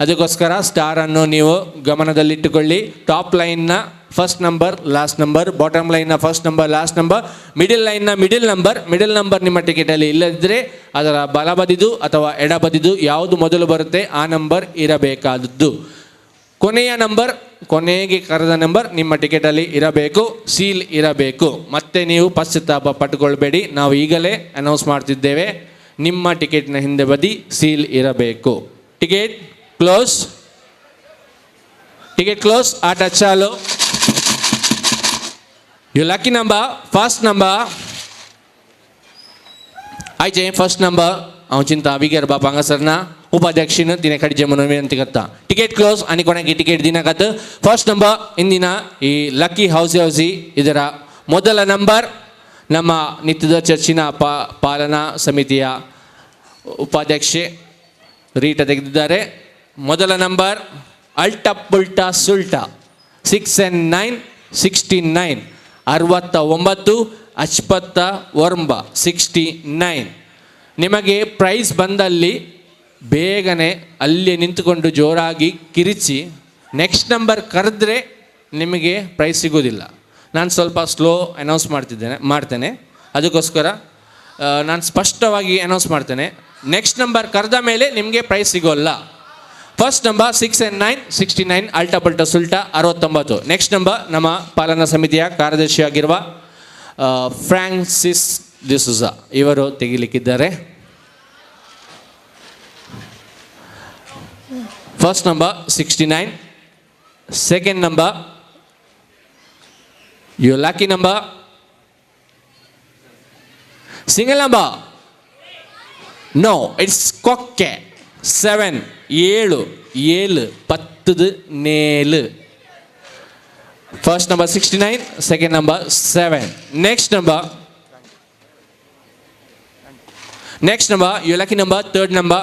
ಅದಕ್ಕೋಸ್ಕರ ಸ್ಟಾರನ್ನು ನೀವು ಗಮನದಲ್ಲಿಟ್ಟುಕೊಳ್ಳಿ. ಟಾಪ್ ಲೈನ್ನ first number last number, bottom ಲೈನ್ನ first number last number, middle ಲೈನ್ನ ಮಿಡಲ್ ನಂಬರ್. ಮಿಡಲ್ ನಂಬರ್ ನಿಮ್ಮ ಟಿಕೆಟಲ್ಲಿ ಇಲ್ಲದಿದ್ದರೆ ಅದರ ಬಲಬದಿದು ಅಥವಾ ಎಡಬದಿದು ಯಾವುದು ಮೊದಲು ಬರುತ್ತೆ ಆ ನಂಬರ್ ಇರಬೇಕಾದದ್ದು. ಕೊನೆಯ ನಂಬರ್, ಕೊನೆಗೆ ಕರೆದ ನಂಬರ್ ನಿಮ್ಮ ಟಿಕೆಟಲ್ಲಿ ಇರಬೇಕು, ಸೀಲ್ ಇರಬೇಕು. ಮತ್ತೆ ನೀವು ಪಶ್ಚಾತ್ತಾಪ ಪಟ್ಟುಕೊಳ್ಬೇಡಿ, ನಾವು ಈಗಲೇ ಅನೌನ್ಸ್ ಮಾಡ್ತಿದ್ದೇವೆ, ನಿಮ್ಮ ಟಿಕೆಟ್ನ ಹಿಂದೆ ಬದಿ ಸೀಲ್ ಇರಬೇಕು. ಟಿಕೆಟ್ ಕ್ಲೋಸ್, ಟಿಕೆಟ್ ಕ್ಲೋಸ್, ಆಟ ಚಾಲು. You lucky number, first number आयचे फर्स्ट नंबर हांव चिंता विगर बाबा हांगासरना उपाध्यक्षीन तिने कडेन म्हणून विनंती करता. टिकेट क्लोज आनी कोणाक टिकेट दिनाकात. फर्स्ट नंबर इंदिನ ಈ ಲಕ್ಕಿ ಹೌಸಿ ಇದರ ಮೊದಲ ನಂಬರ್ ನಮ್ಮ ನಿತ್ಯದ ಚರ್ಚಿನ ಪಾಲನಾ ಸಮಿತಿಯ ಉಪಾಧ್ಯಕ್ಷೆ ರೀಟಾ ತೆಗೆದಿದ್ದಾರೆ. ಮೊದಲ ನಂಬರ್ ಅಲ್ಟಾ ಪುಲ್ಟಾ ಸುಲ್ಟಾ 6 and 9 69 69 ಅಚ್ಪತ್ತ ವರ್ಂಬ 69. ನಿಮಗೆ ಪ್ರೈಸ್ ಬಂದಲ್ಲಿ ಬೇಗನೆ ಅಲ್ಲಿ ನಿಂತುಕೊಂಡು ಜೋರಾಗಿ ಕಿರಿಚಿ ನೆಕ್ಸ್ಟ್ ನಂಬರ್ ಕರೆದ್ರೆ ನಿಮಗೆ ಪ್ರೈಸ್ ಸಿಗೋದಿಲ್ಲ. ನಾನು ಸ್ವಲ್ಪ ಸ್ಲೋ ಅನೌನ್ಸ್ ಮಾಡ್ತೇನೆ, ಅದಕ್ಕೋಸ್ಕರ ನಾನು ಸ್ಪಷ್ಟವಾಗಿ ಅನೌನ್ಸ್ ಮಾಡ್ತೇನೆ. ನೆಕ್ಸ್ಟ್ ನಂಬರ್ ಕರೆದ ಮೇಲೆ ನಿಮಗೆ ಪ್ರೈಸ್ ಸಿಗೋಲ್ಲ. ಫಸ್ಟ್ ನಂಬರ್ 6 and 9 69 ಅಲ್ಟಾ ಪಲ್ಟಾ ಸುಲ್ಟಾ 69. ನೆಕ್ಸ್ಟ್ ನಂಬರ್ ನಮ್ಮ ಪಾಲನಾ ಸಮಿತಿಯ ಕಾರ್ಯದರ್ಶಿಯಾಗಿರುವ ಫ್ರಾನ್ಸಿಸ್ ಡಿಸೂಜಾ ಇವರು ತೆಗಿಲಿಕ್ಕಿದ್ದಾರೆ. First number 69, second number your lucky number, single number, no it's kokke 7 7 7 10 నేలు. first number 69, second number 7. next number your lucky number, third number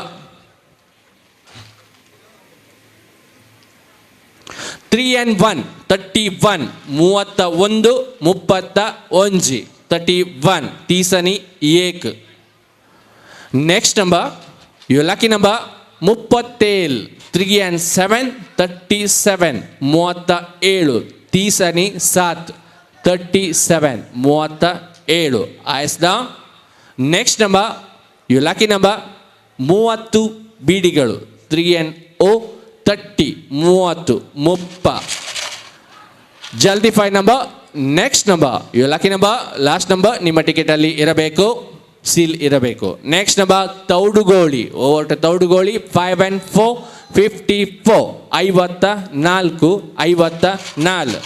3 and 1 31 31 31 31 तीसनी 1. next number your lucky number 37 3 and 7 37 37 तीसनी 7 37 37. eyes down. next number your lucky number 30 ಬೀಡಿಗಳು 3 and O 30 30 30. ಜಲ್ದಿ 5 number. Next number your lucky number, last number ನಿಮ್ಮ ಟಿಕೆಟಲ್ಲಿ ಇರಬೇಕು, seal ಇರಬೇಕು. Next number ತೌಡುಗೋಳಿ, over ತೌಡುಗೋಳಿ 5 and 4 54 54 54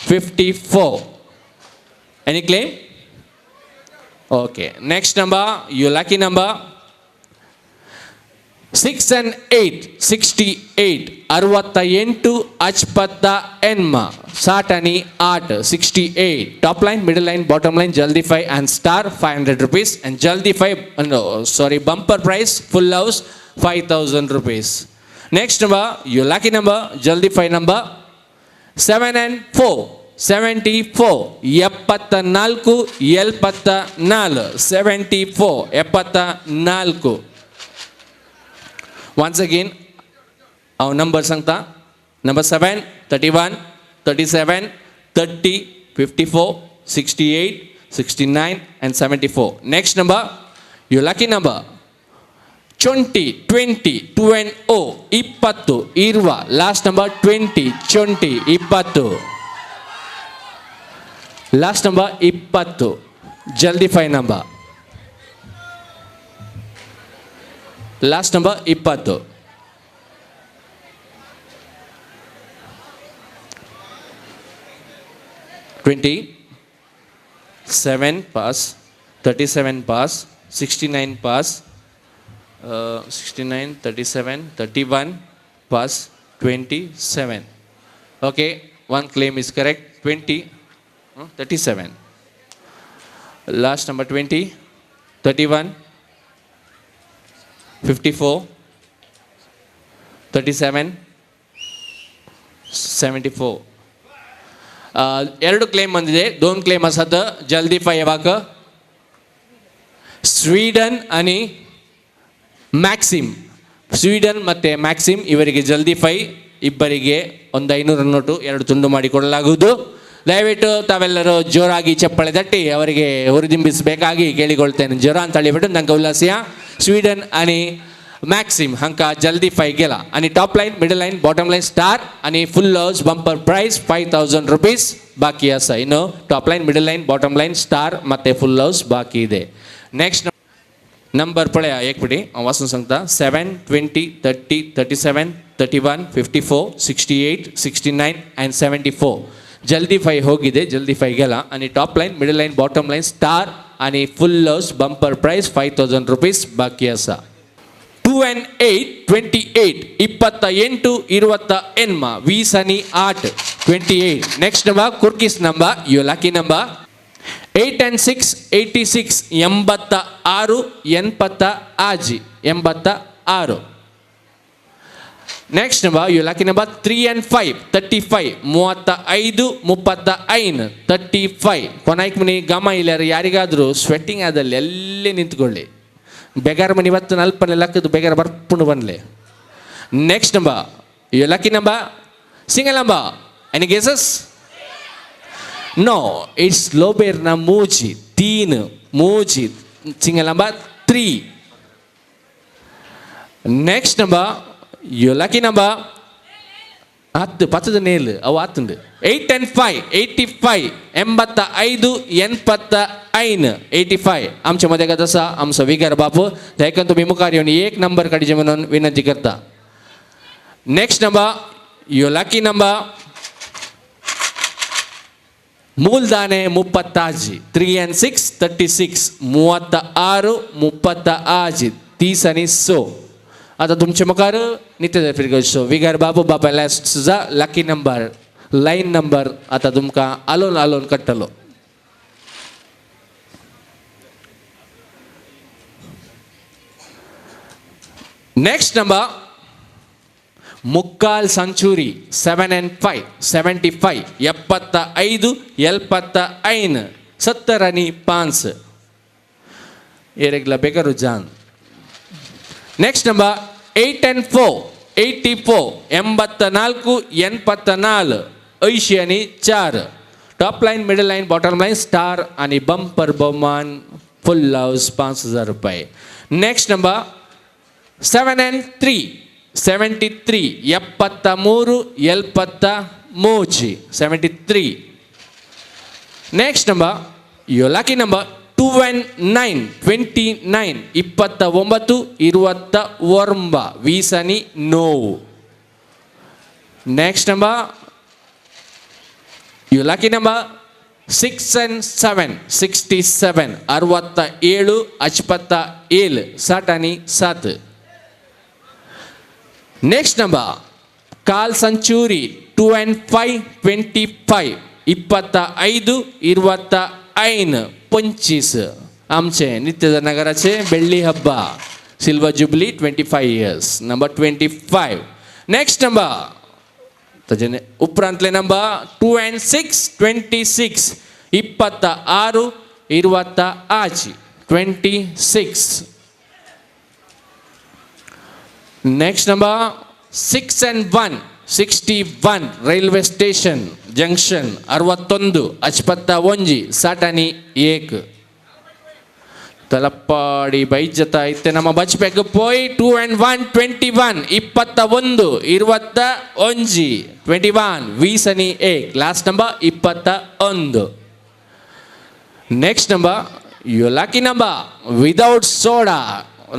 54. Any claim? Okay. Next number your lucky number 6 and 8 68 68 ಅಚ್ಪತ್ತ ಎನ್ಮ ಸಾಟನಿ 8 68. Top line, middle line, bottom line, ಜಲ್ದಿ 5 and ಸ್ಟಾರ್ 500 rupees and ಜಲ್ದಿ 5 bumper prize full house 5000 rupees. Next number your lucky number, ಜಲ್ದಿ 5 number 7 and 4 74 74 74 74 74. once again our numbers सांगता. number 7 31 37 30 54 68 69 and 74. next number your lucky number 20 20 2 and O 20 ಇರುವ last number 20 20 last number 20 ಜಲ್ದಿ 5 number last number 20 27 pass 37 pass 69 pass 69 37 31 pass 27 okay one claim is correct 20 37 last number 20 31 54 37 74 ಎರಡು claim ಬಂದಿದೆ दोन claim असत जल्दी 5 ಯಾವಾಗ Sweden आणि ಮ್ಯಾಕ್ಸಿಮ್ ಸ್ವೀಡನ್ ಮತ್ತು ಮ್ಯಾಕ್ಸಿಮ್ ಇವರಿಗೆ ಜಲ್ದಿ 5 ಇಬ್ಬರಿಗೆ ಒಂದು 500 ನೋಟು 2 ತುಂಡು ಮಾಡಿ ಕೊಡಲಾಗುವುದು ದಯವಿಟ್ಟು ತಾವೆಲ್ಲರೂ ಜೋರಾಗಿ ಚಪ್ಪಾಳೆ ತಟ್ಟಿ ಅವರಿಗೆ ಹುರಿದಿಂಬಿಸಬೇಕಾಗಿ ಕೇಳಿಕೊಳ್ತೇನೆ ಜ್ವರ ಅಂತ ಹೇಳಿಬಿಟ್ಟು ನಂಗೆ ಉಲ್ಲಾಸಿಯ ಸ್ವೀಡನ್ आणि मॅक्सिम हांकां जल्दी 5 गेला आणि top line middle line bottom line star आणि full house bumper prize 5000 rupees बाकी आसा इನ್ನು top line middle line bottom line star ಮತ್ತೆ ಫುಲ್ ಲೌಸ್ ಬಾಕಿ ಇದೆ ನೆಕ್ಸ್ಟ್ ನಂಬರ್ ಪಳೆಯ ಏಕ್ ಬಿಡಿ ವಾಸನ ಸಂಗತ 7 20 30 37 31 54 68 69 and 74 जल्दी 5 ಹೋಗಿದೆ ಜಲ್ದಿ 5 गेला आणि top line middle line bottom line star आणि full house bumper prize 5000 rupees बाकी आसा 2 and 8 28 28 28 20 आणि 8 28 नेक्स्ट नंबर कुर्किस number your lucky number 8 and 6 86 86 80 86 next number your lucky number 3 and 5 35 35 35 ಕೊನಾಯ್ಕ ಮನಿ ಗಮ ಇಲ್ಲರ ಯಾರಿಗಾದರೂ ಸ್ವೆಟ್ಟಿಂಗ್ ಆದಲ್ಲಿ ಎಲ್ಲೇ ನಿಂತ್ಕೊಳ್ಳಿ बेगार मनी ಇವತ್ತು ನಲ್ಪನೆ ಲಕ್ಕದು बेगार ಬರ್ಪುಂಡು ಬನ್ಲೆ next number your lucky number single number any guesses no it's लोबेर ना ಮೂಜಿ 3 ಮೂಜಿ single number 3 next number your lucky number 10 10 ನೇಲ್ ಅವು 10 8 and 5 85 85 85 85 आमच्या मध्ये का तसा आमचा विगार बापू त्याकन तुम्ही मुखार येऊन एक नंबर काढीचे म्हणून विनंती करता next number your lucky number मूलदाने 36 3 and 6 36 36 30 आणि 100 आता तुमच्या मुखार नित्य फिरगो विगार बाबू बापा लास्ट सुजा लकी नंबर लाईन नंबर आता तुमका आलोन आलोन कट्टलो नेक्स्ट नंबर मुक्काल सेंचुरी 7 and 5 75 75 75 70 आणि 5 एरेगला बेगारू जान नेक्स्ट नंबर 8 and 4 84 84 84 80 आणि 4 top line middle line bottom line star आणि बंपर बहुमान फुल लॉस 5000 रुपये next number 7 and 3 73 73 73 next number your lucky number 2 and 9 29 29 20 आणि 9 next number your lucky number 6 and 7 67 67 77 60 आणि 7 next number काल century 2 and 5 25 25 21 25 आमचे नित्य नगराचे बेल्ली Habba silver jubilee 25 years number 25 next number तजने उपरांतले number 2 and 6 26 26 26 next number 6 and 1 61 railway station junction 61 55 60 आणि 1 ತಲಪ್ಪಾಡಿ ಬೈಜತ ಐತೆ ನಮ್ಮ ಬಚ್ಬೇಕು ಪೋಯ್ 2 and 1 21 21 21 ವೀಸನಿ ಏಕ್ last number 21. Next number your lucky number without soda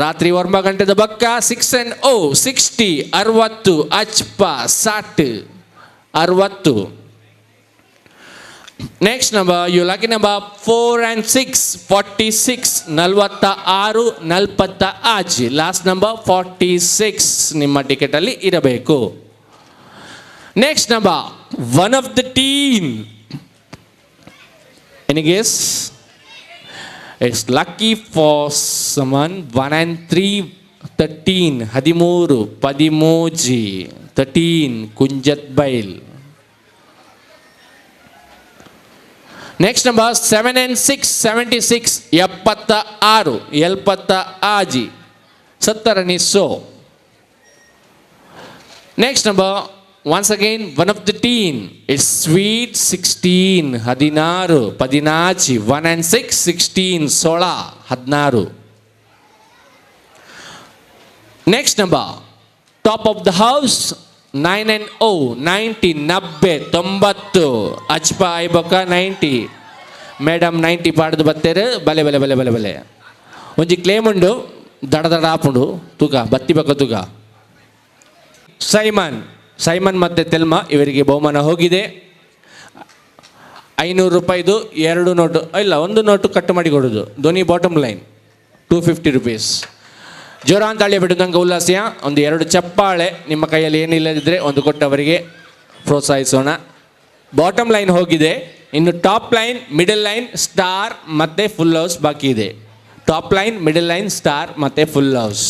ರಾತ್ರಿ 9 ಗಂಟೆದ ಬಕ್ಕ 6 and 60 60 ಅಚ್ಪ 60 60. Next number your lucky number 4 and 6 46 46 40 ಆಜಿ ಲಾಸ್ಟ್ ನಂಬರ್ 46 ನಿಮ್ಮ ಟಿಕೆಟ್ ಅಲ್ಲಿ ಇರಬೇಕು. Next number one of the team any guess? It's lucky for someone 1 and 3 13 13 Kunjathbail. Next number 7 and 6 76 76 70 ಆಜಿ 70 ನಿಸೋ. Next number once again one of the teen it's sweet 16 16 14 1 and 6 16 16 16. Next number top of the house 9 and 90 90 ಅಚ್ಪ ಐಬಕ 90 madam 90 ಪಾಡ್ದು ಬತ್ತೇರು ಬಲೆ ಬಲೆ ಬಲೆ ಬಲೆ ಬಲೆ ಒಂಜಿ claim ಉಂಡು ದಡ ದಡ ಆಪುಂಡು ತೂಕ ಬತ್ತಿ ಬಕ್ಕ ತೂಕ. ಸೈಮನ್ ಮತ್ತು ತೆಲ್ಮಾ ಇವರಿಗೆ ಬಹುಮಾನ ಹೋಗಿದೆ. 500 ರೂಪಾಯಿದು 2 ನೋಟು ಇಲ್ಲ 1 ನೋಟು ಕಟ್ ಮಾಡಿ ಕೊಡೋದು ಧ್ವನಿ ಬಾಟಮ್ ಲೈನ್ 250 rupees. ಜೋರ ಅಂತ ಹಳ್ಳಿ ಬಿಡುದಂಗೆ ಉಲ್ಲಾಸ್ಯ ಒಂದು 2 ಚಪ್ಪಾಳೆ ನಿಮ್ಮ ಕೈಯಲ್ಲಿ ಏನಿಲ್ಲದಿದ್ದರೆ ಒಂದು ಕೊಟ್ಟವರಿಗೆ ಪ್ರೋತ್ಸಾಹಿಸೋಣ. ಬಾಟಮ್ ಲೈನ್ ಹೋಗಿದೆ, ಇನ್ನು top line middle line star ಮತ್ತು ಫುಲ್ ಹೌಸ್ ಬಾಕಿ ಇದೆ. Top line middle line star ಮತ್ತು full house.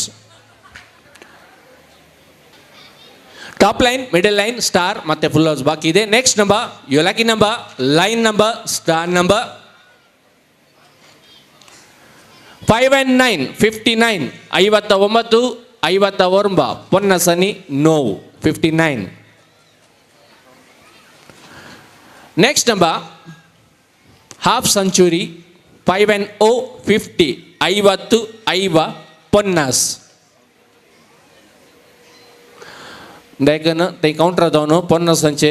Top line middle line star ಮತ್ತು ಫುಲ್ ಹೌಸ್ ಬಾಕಿ ಇದೆ. Next number your lucky number line number star number 5 and 9 59 59 51 ಪೊನ್ನ ಸನಿ ನೋವು 59. Next number half century 5 and 50 50 50 ಪೊನ್ನಸ್. देखना ते काउंटर दावनो 50 संचे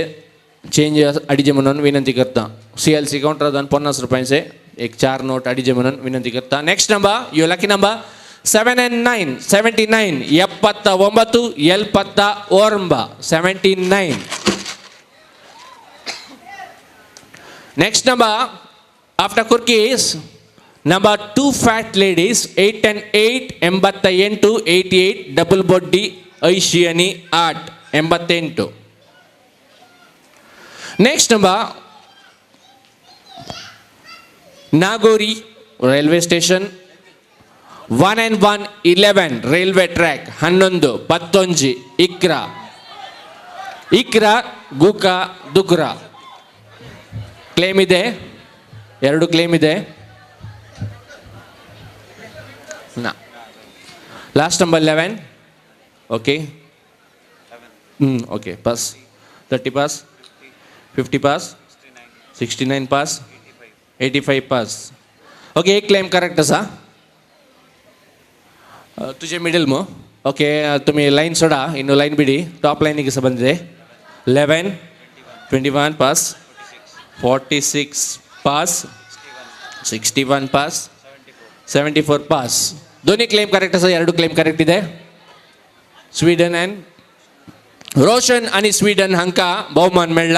चेंज अडीजे म्हणून विनंती करता. CLC काउंटर दान 50 रुपयांचे एक 4 नोट अडीजे म्हणून विनंती करता. Next number you lucky number 7 and 9 79 79 79. Next number after cookies number 2 fat ladies 8 and 8 88 88 double body ಐಶಿಯನಿ ಆರ್ಟ್ 88. Next number Nagori railway station 1 and 1 11 railway track 11 11 ಇಕ್ರಾ ಗುಕಾ ದುಗ್ರಾ ಕ್ಲೇಮ್ ಇದೆ, 2 ಕ್ಲೇಮ್ ಇದೆ. Last number 11 okay okay pass 30 pass 50 pass 69 pass 85 pass okay एक claim correct असा. तुझे मिडल मो ओके तुम्ही लाईन सोडा इನ್ನು लाईन बिडी टॉप लाईनिಗೆ ಸಹ ಬಂದಿದೆ 11 21 pass 46 pass 61 pass 74 pass दोन्ही क्लेम करेक्ट असा. 2 क्लेम करेक्ट ಇದೆ. स्वीडन and ರೋಷನ್ आणि ಸ್ವೀಡನ್ ಅಂಕ ಬಹುಮಾನ ಮೆಳ್ಳ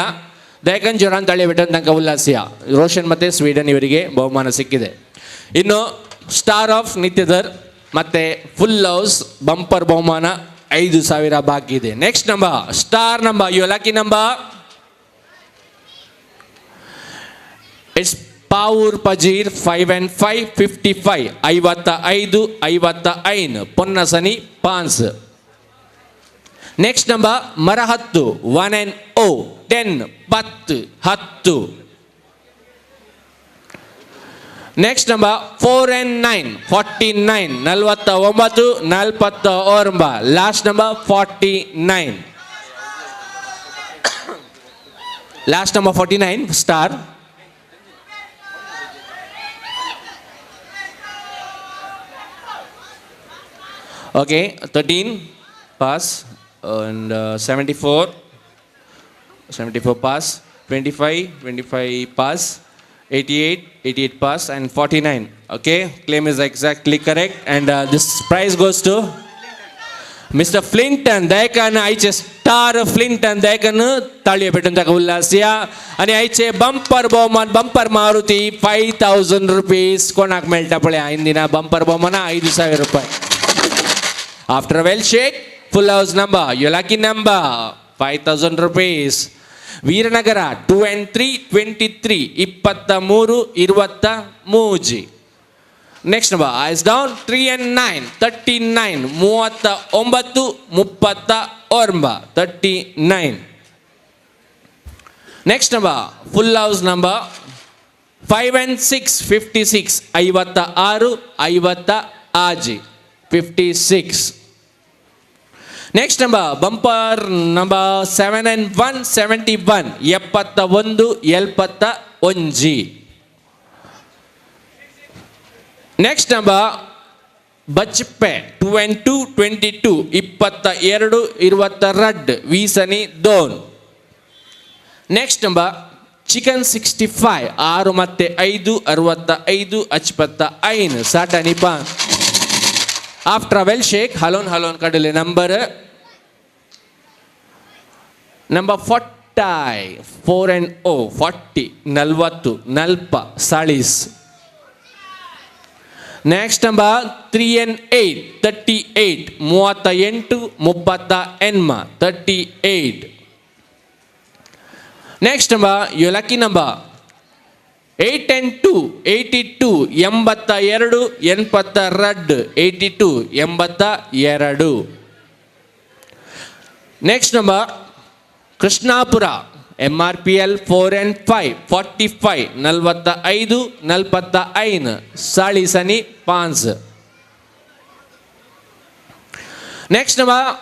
ದಯಕನ್ ಜೋರ ಅಂತ ಹೇಳಿ ಬಿಟ್ಟು ಅಂಕ ಉಲ್ಲಾಸ್ಯ ರೋಷನ್ ಮತ್ತು ಸ್ವೀಡನ್ ಇವರಿಗೆ ಬಹುಮಾನ ಸಿಕ್ಕಿದೆ. ಇನ್ನು ಸ್ಟಾರ್ ಆಫ್ ನಿತ್ಯಧರ್ ಮತ್ತು ಫುಲ್ ಹೌಸ್ ಬಂಪರ್ ಬಹುಮಾನ 5,000 ಬಾಕಿ ಇದೆ. Next number star number your lucky number it's Pavoor Pajeer 5 and 5 55 55 55 ಪೊನ್ನಸನಿ ಪಾನ್ಸ್. ನೆಕ್ಸ್ಟ್ ನಂಬರ್ ಮರಹತ್ತು 1 and 10 10 10. Next number 4 and 9 49 49 49 last number 49. Last number 49 star Okay, 13 pass and 74 pass, 25 pass, 88 pass and 49. Okay, claim is exactly correct and this prize goes to Mr. Flinton. दयाकन आईचे star फ्लिंटन दयाकन ताळयो पेटून ताका उल्हासया आनी आईचे bumper बहुमान bumper Maruti 5000 rupees कोणाक मेळटा पळय इंदिना बंपर बहुमान 5000 रुपये. After a well shake, full house number, your lucky number, 5000 rupees. Veeranagara, 2 and 3, 23, 23, 23. Next number, eyes down, 3 and 9, 39, 39, 39. Next number, full house number, 5 and 6, 56, 56, 56. Next number, bumper number 7 and 1, 71, 71. Next number, Bachpe, 2 and 2, 22, 22, 22, Visani Don. Next number, Chicken 65, 6 ಮತ್ತೆ 5, 65, 55, Satani Pan. After a well shake, halon kadale number 40, 4 and 0, 40, 40, 40, salis. Next number 3 and 8, 38, 38, 38. Next number, your lucky number 8 and 2, 82, 82, 82, 82. Next number, Krishnapura, MRPL 4 and 5, 45, 45, 45, Salisani Pans. Next number,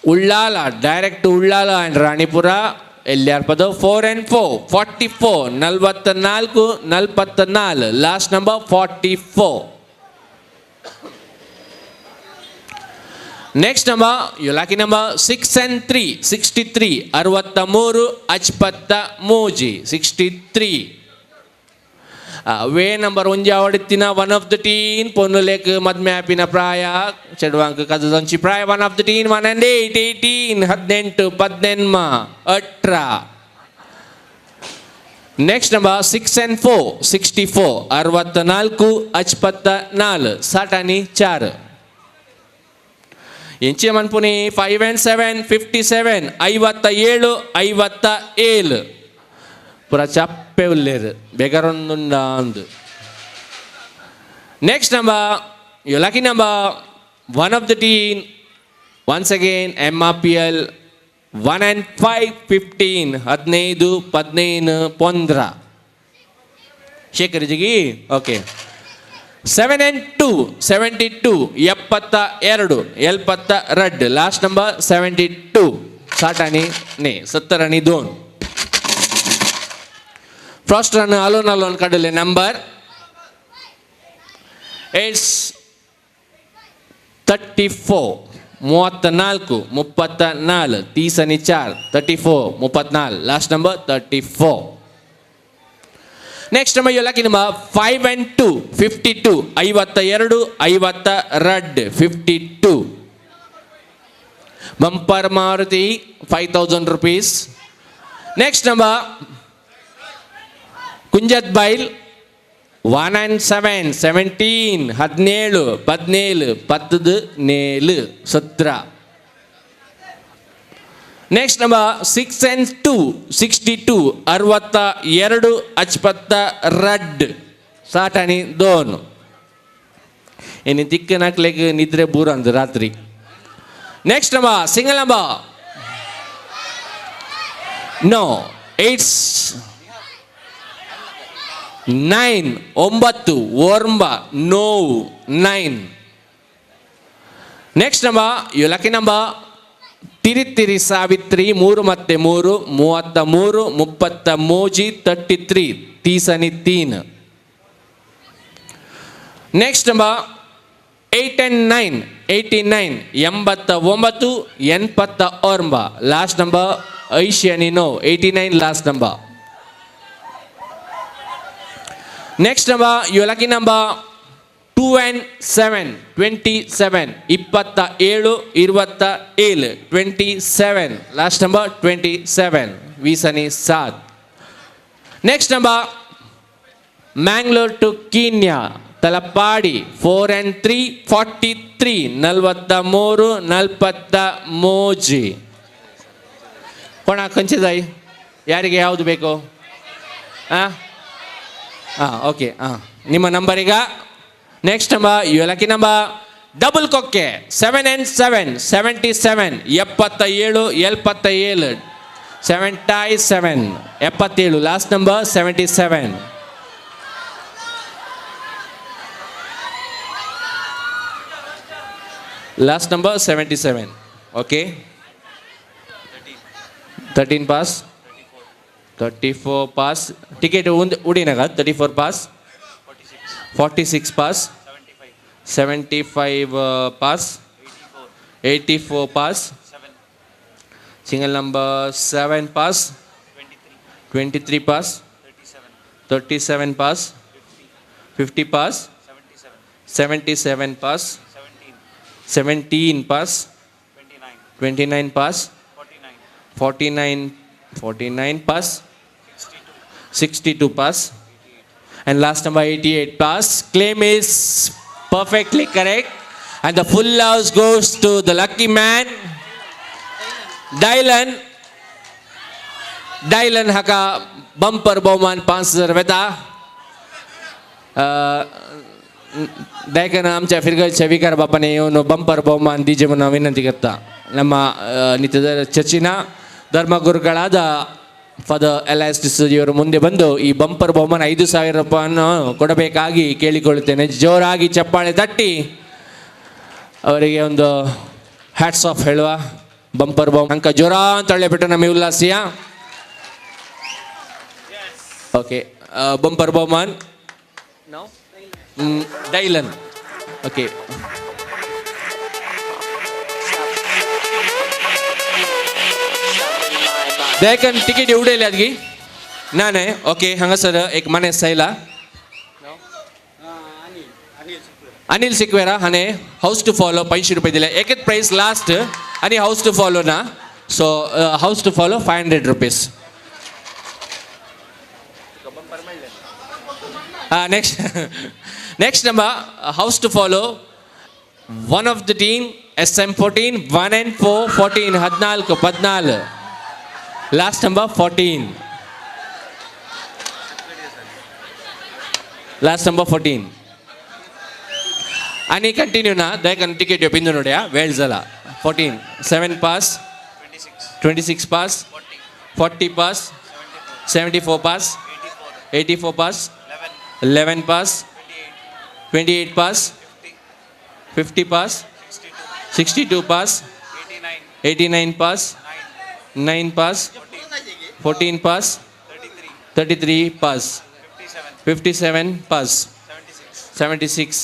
Ullala, direct to Ullala and Ranipura, Elyarpadu 4 and 4, 44, 44, 44, last number 44. Next number, your lucky number 6 and 3, 63, 63, 63. Way number unjawaditina, one of the teen, Ponulek Madmapina Praya, Chedwank Kazanchi Praya, one of the teen, 1 and 8, 18, Haddentu, Paddenma, Atra. Next number 6 and 4, 64, 64, Satani Char. Inchiamanpuni 5 and 7, 57, 57. Pura chappe ulleru begaronnundandu. Next number, your lucky number, one of the teen, once again MRPL 1 and 5, 15, 15, 15. Shekhar Jigi, okay. 7 and 2, 72, 72, last number 72. Satani ne, Sattarani Don. First run alone kadale number. It's 34, 34, 34, Tisani Char, 34, 34, last number 34. Next number, your lucky number 5 and 2, 52, 52, 52. Bumper Maruti 5,000 rupees. Next number, Kunjat Bail 1 and 7, 17, 17, 17, Satra. Next number 6 and 2, 62, 62, 62, Satani Don. Ini tikkanak lege nidre burandu ratri. Next number, single number. No, it's 9, 9, Ormba, no, 9. Next number, your lucky number. Tiri Savitri, 3 ಮತ್ತೆ 3, 33, 33, Tisani 3. Next number, 89 89 last number ಐಶಿಯನಿನೋ 89 last number. Next number your lucky number 2 and 7 27 27 last number 27 ವೀಸನಿ ಸಾತ್. Next number Mangalore to ಕೀನ್ಯಾ Talapady 4 and 3 43 43 ಕೋಣ ಕಂಚಿದಾಯಿ ಯಾರಿಗೆ ಯಾವುದು ಬೇಕು? Okay ನಿಮ್ಮ ನಂಬರೀಗ next number your lucky number double ಕೊಕ್ಕೆ 7 and 7 77 77 last number 77. Last number 77. Okay. 13 pass. 34 pass. Ticket udinaga 34 pass. 46 pass. 75 pass. 84 pass. Single number 7 pass. 23 pass. 37 pass. 50 pass. 77 pass. 17 pass. 29 pass. 49 pass. 62 pass. And last number 88 pass. Claim is perfectly correct. And the full house goes to the lucky man, Dylan haka bumper bowman 5,000 रुपये. दयकन आमच्या फिरगलच्या विकार बापाने येऊन bumper बहुमान दीजे म्हणून विनंती करता. ನಮ್ಮ ನಿತ್ಯದ ಚರ್ಚಿನ ಧರ್ಮಗುರುಗಳಾದ ಫಾದರ್ LS ಡಿಸೋಜಿಯವರು ಮುಂದೆ ಬಂದು ಈ ಬಂಪರ್ ಬಹುಮಾನ 5,000 ರೂಪಾಯಿಯನ್ನು ಕೊಡಬೇಕಾಗಿ ಕೇಳಿಕೊಳ್ಳುತ್ತೇನೆ. ಜೋರಾಗಿ ಚಪ್ಪಾಳೆ ತಟ್ಟಿ ಅವರಿಗೆ ಒಂದು ಹ್ಯಾಟ್ಸ್ ಆಫ್ ಹೇಳುವ. ಬಂಪರ್ ಬಹುಮಾನ ಅಂಕ ಜೋರ ಅಂತ ಹೇಳಿಬಿಟ್ಟು ನಮ್ಮ ಉಲ್ಲಾಸಿಯ. ಓಕೆ ಬಂಪರ್ ಬಹುಮಾನ್ ಡೈಲನ್. ಓಕೆ देखन तिकीट उडेल आदगी नाने. ओके हांगा सर एक मनेस सायला अनिल सिक्वेरा हाणे हाऊस टू फॉलो 500 रुपये दिले. एकच प्राइस लास्ट आणि हाऊस टू फॉलो ना. So house to follow 500 rupees. Next number house to follow one of the team SM14 1 and 4 14 14. Last number 14. Last number 14. आणि कंटिन्यू ना दयकन टिकेट पिंदू नोड्या वेळ झाला. 14 7 pass 26 pass 40 pass 74 pass 84 pass 11 pass 28 pass 50 pass 62 pass 89 pass 9 pass 14 pass 33 pass 57 pass 76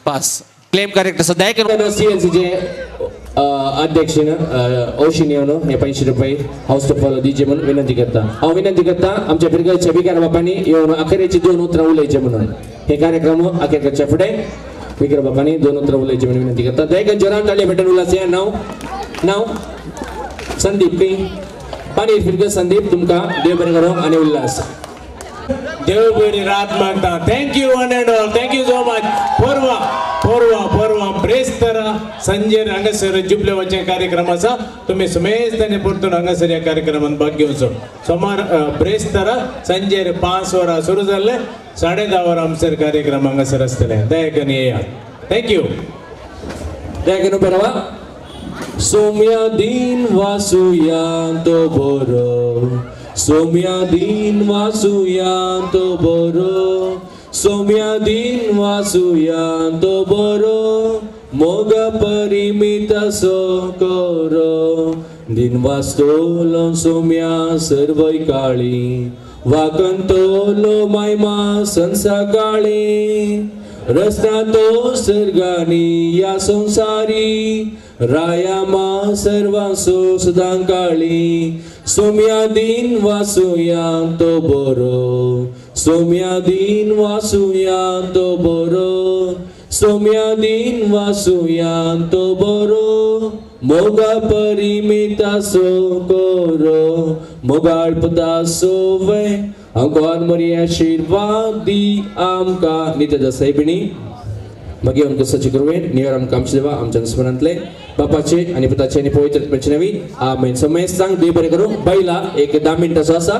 pass. Claim correct असं दयकन CNCचे अध्यक्षीनं ओशिनियोनो हे 500 रुपये house to follow दीजे म्हणून विनंती करता. आमच्या फिरगलच्या विकार बापांनी येऊन अखेरेची 2 उत्तर उलायचे म्हणून हे कार्यक्रम अखेरच्या पुढे विकार बापांनी 2 उत्तर उलायचे म्हणून विनंती करता. दयकन जोरान ताली भेटून उल्हासिया. नाव संदीप काही पाणी फिरगल संदीप तुमका देव बरें करो आणि उल्हास देव बरी रात मागता. Thank you one and all. Thank you so much. पोरवा प्रेस्तर संजय हांगासर जुबले वचन कार्यक्रम आसा. तुम्ही सुमेस्ताने परतून हांगासर ह्या कार्यक्रमात भाग घेवचो. सोमार प्रेस्तर संजय 5 वरां सुरू जाल्ले 10:30 वरां आमचो कार्यक्रम हांगासर आसतले. दयकन येया. थँक्यू. दयकन उबे रावा. सोम्या दिन वासुयांतो बरो सोम्या दिन वासुयांतो बरो सोम्या दिन वासुयांतो बरो मोग परिमित सो करो दिन वास्तोलो सोम्या सर्वय काळी वाकंतोलो मायमा संसा काळी रस्ता तो सर्गानी या संसारी रायामा सर्वांसो सदांकाळी सोम्या दिन वासुयां तो बरो सोम्या दिन वासुयां तो बरो सोम्या दिन वासुयां तो बरो मोगा परिमिता सो कोरो मोगाळपता सो वय आमकां मरी आशीर्वाद दी आमकां नित्य साहेबिणी मागीर आमकां सची करुवेन नियर आमकां आमचे देवा आमच्या स्मरणांतले बापाचे आनी पुताचे आनी पवित्र आत्म्याचे नांवी आमेन. समय सांग देव बरें करूं. बायला एक 10 मिनटाचो आसा.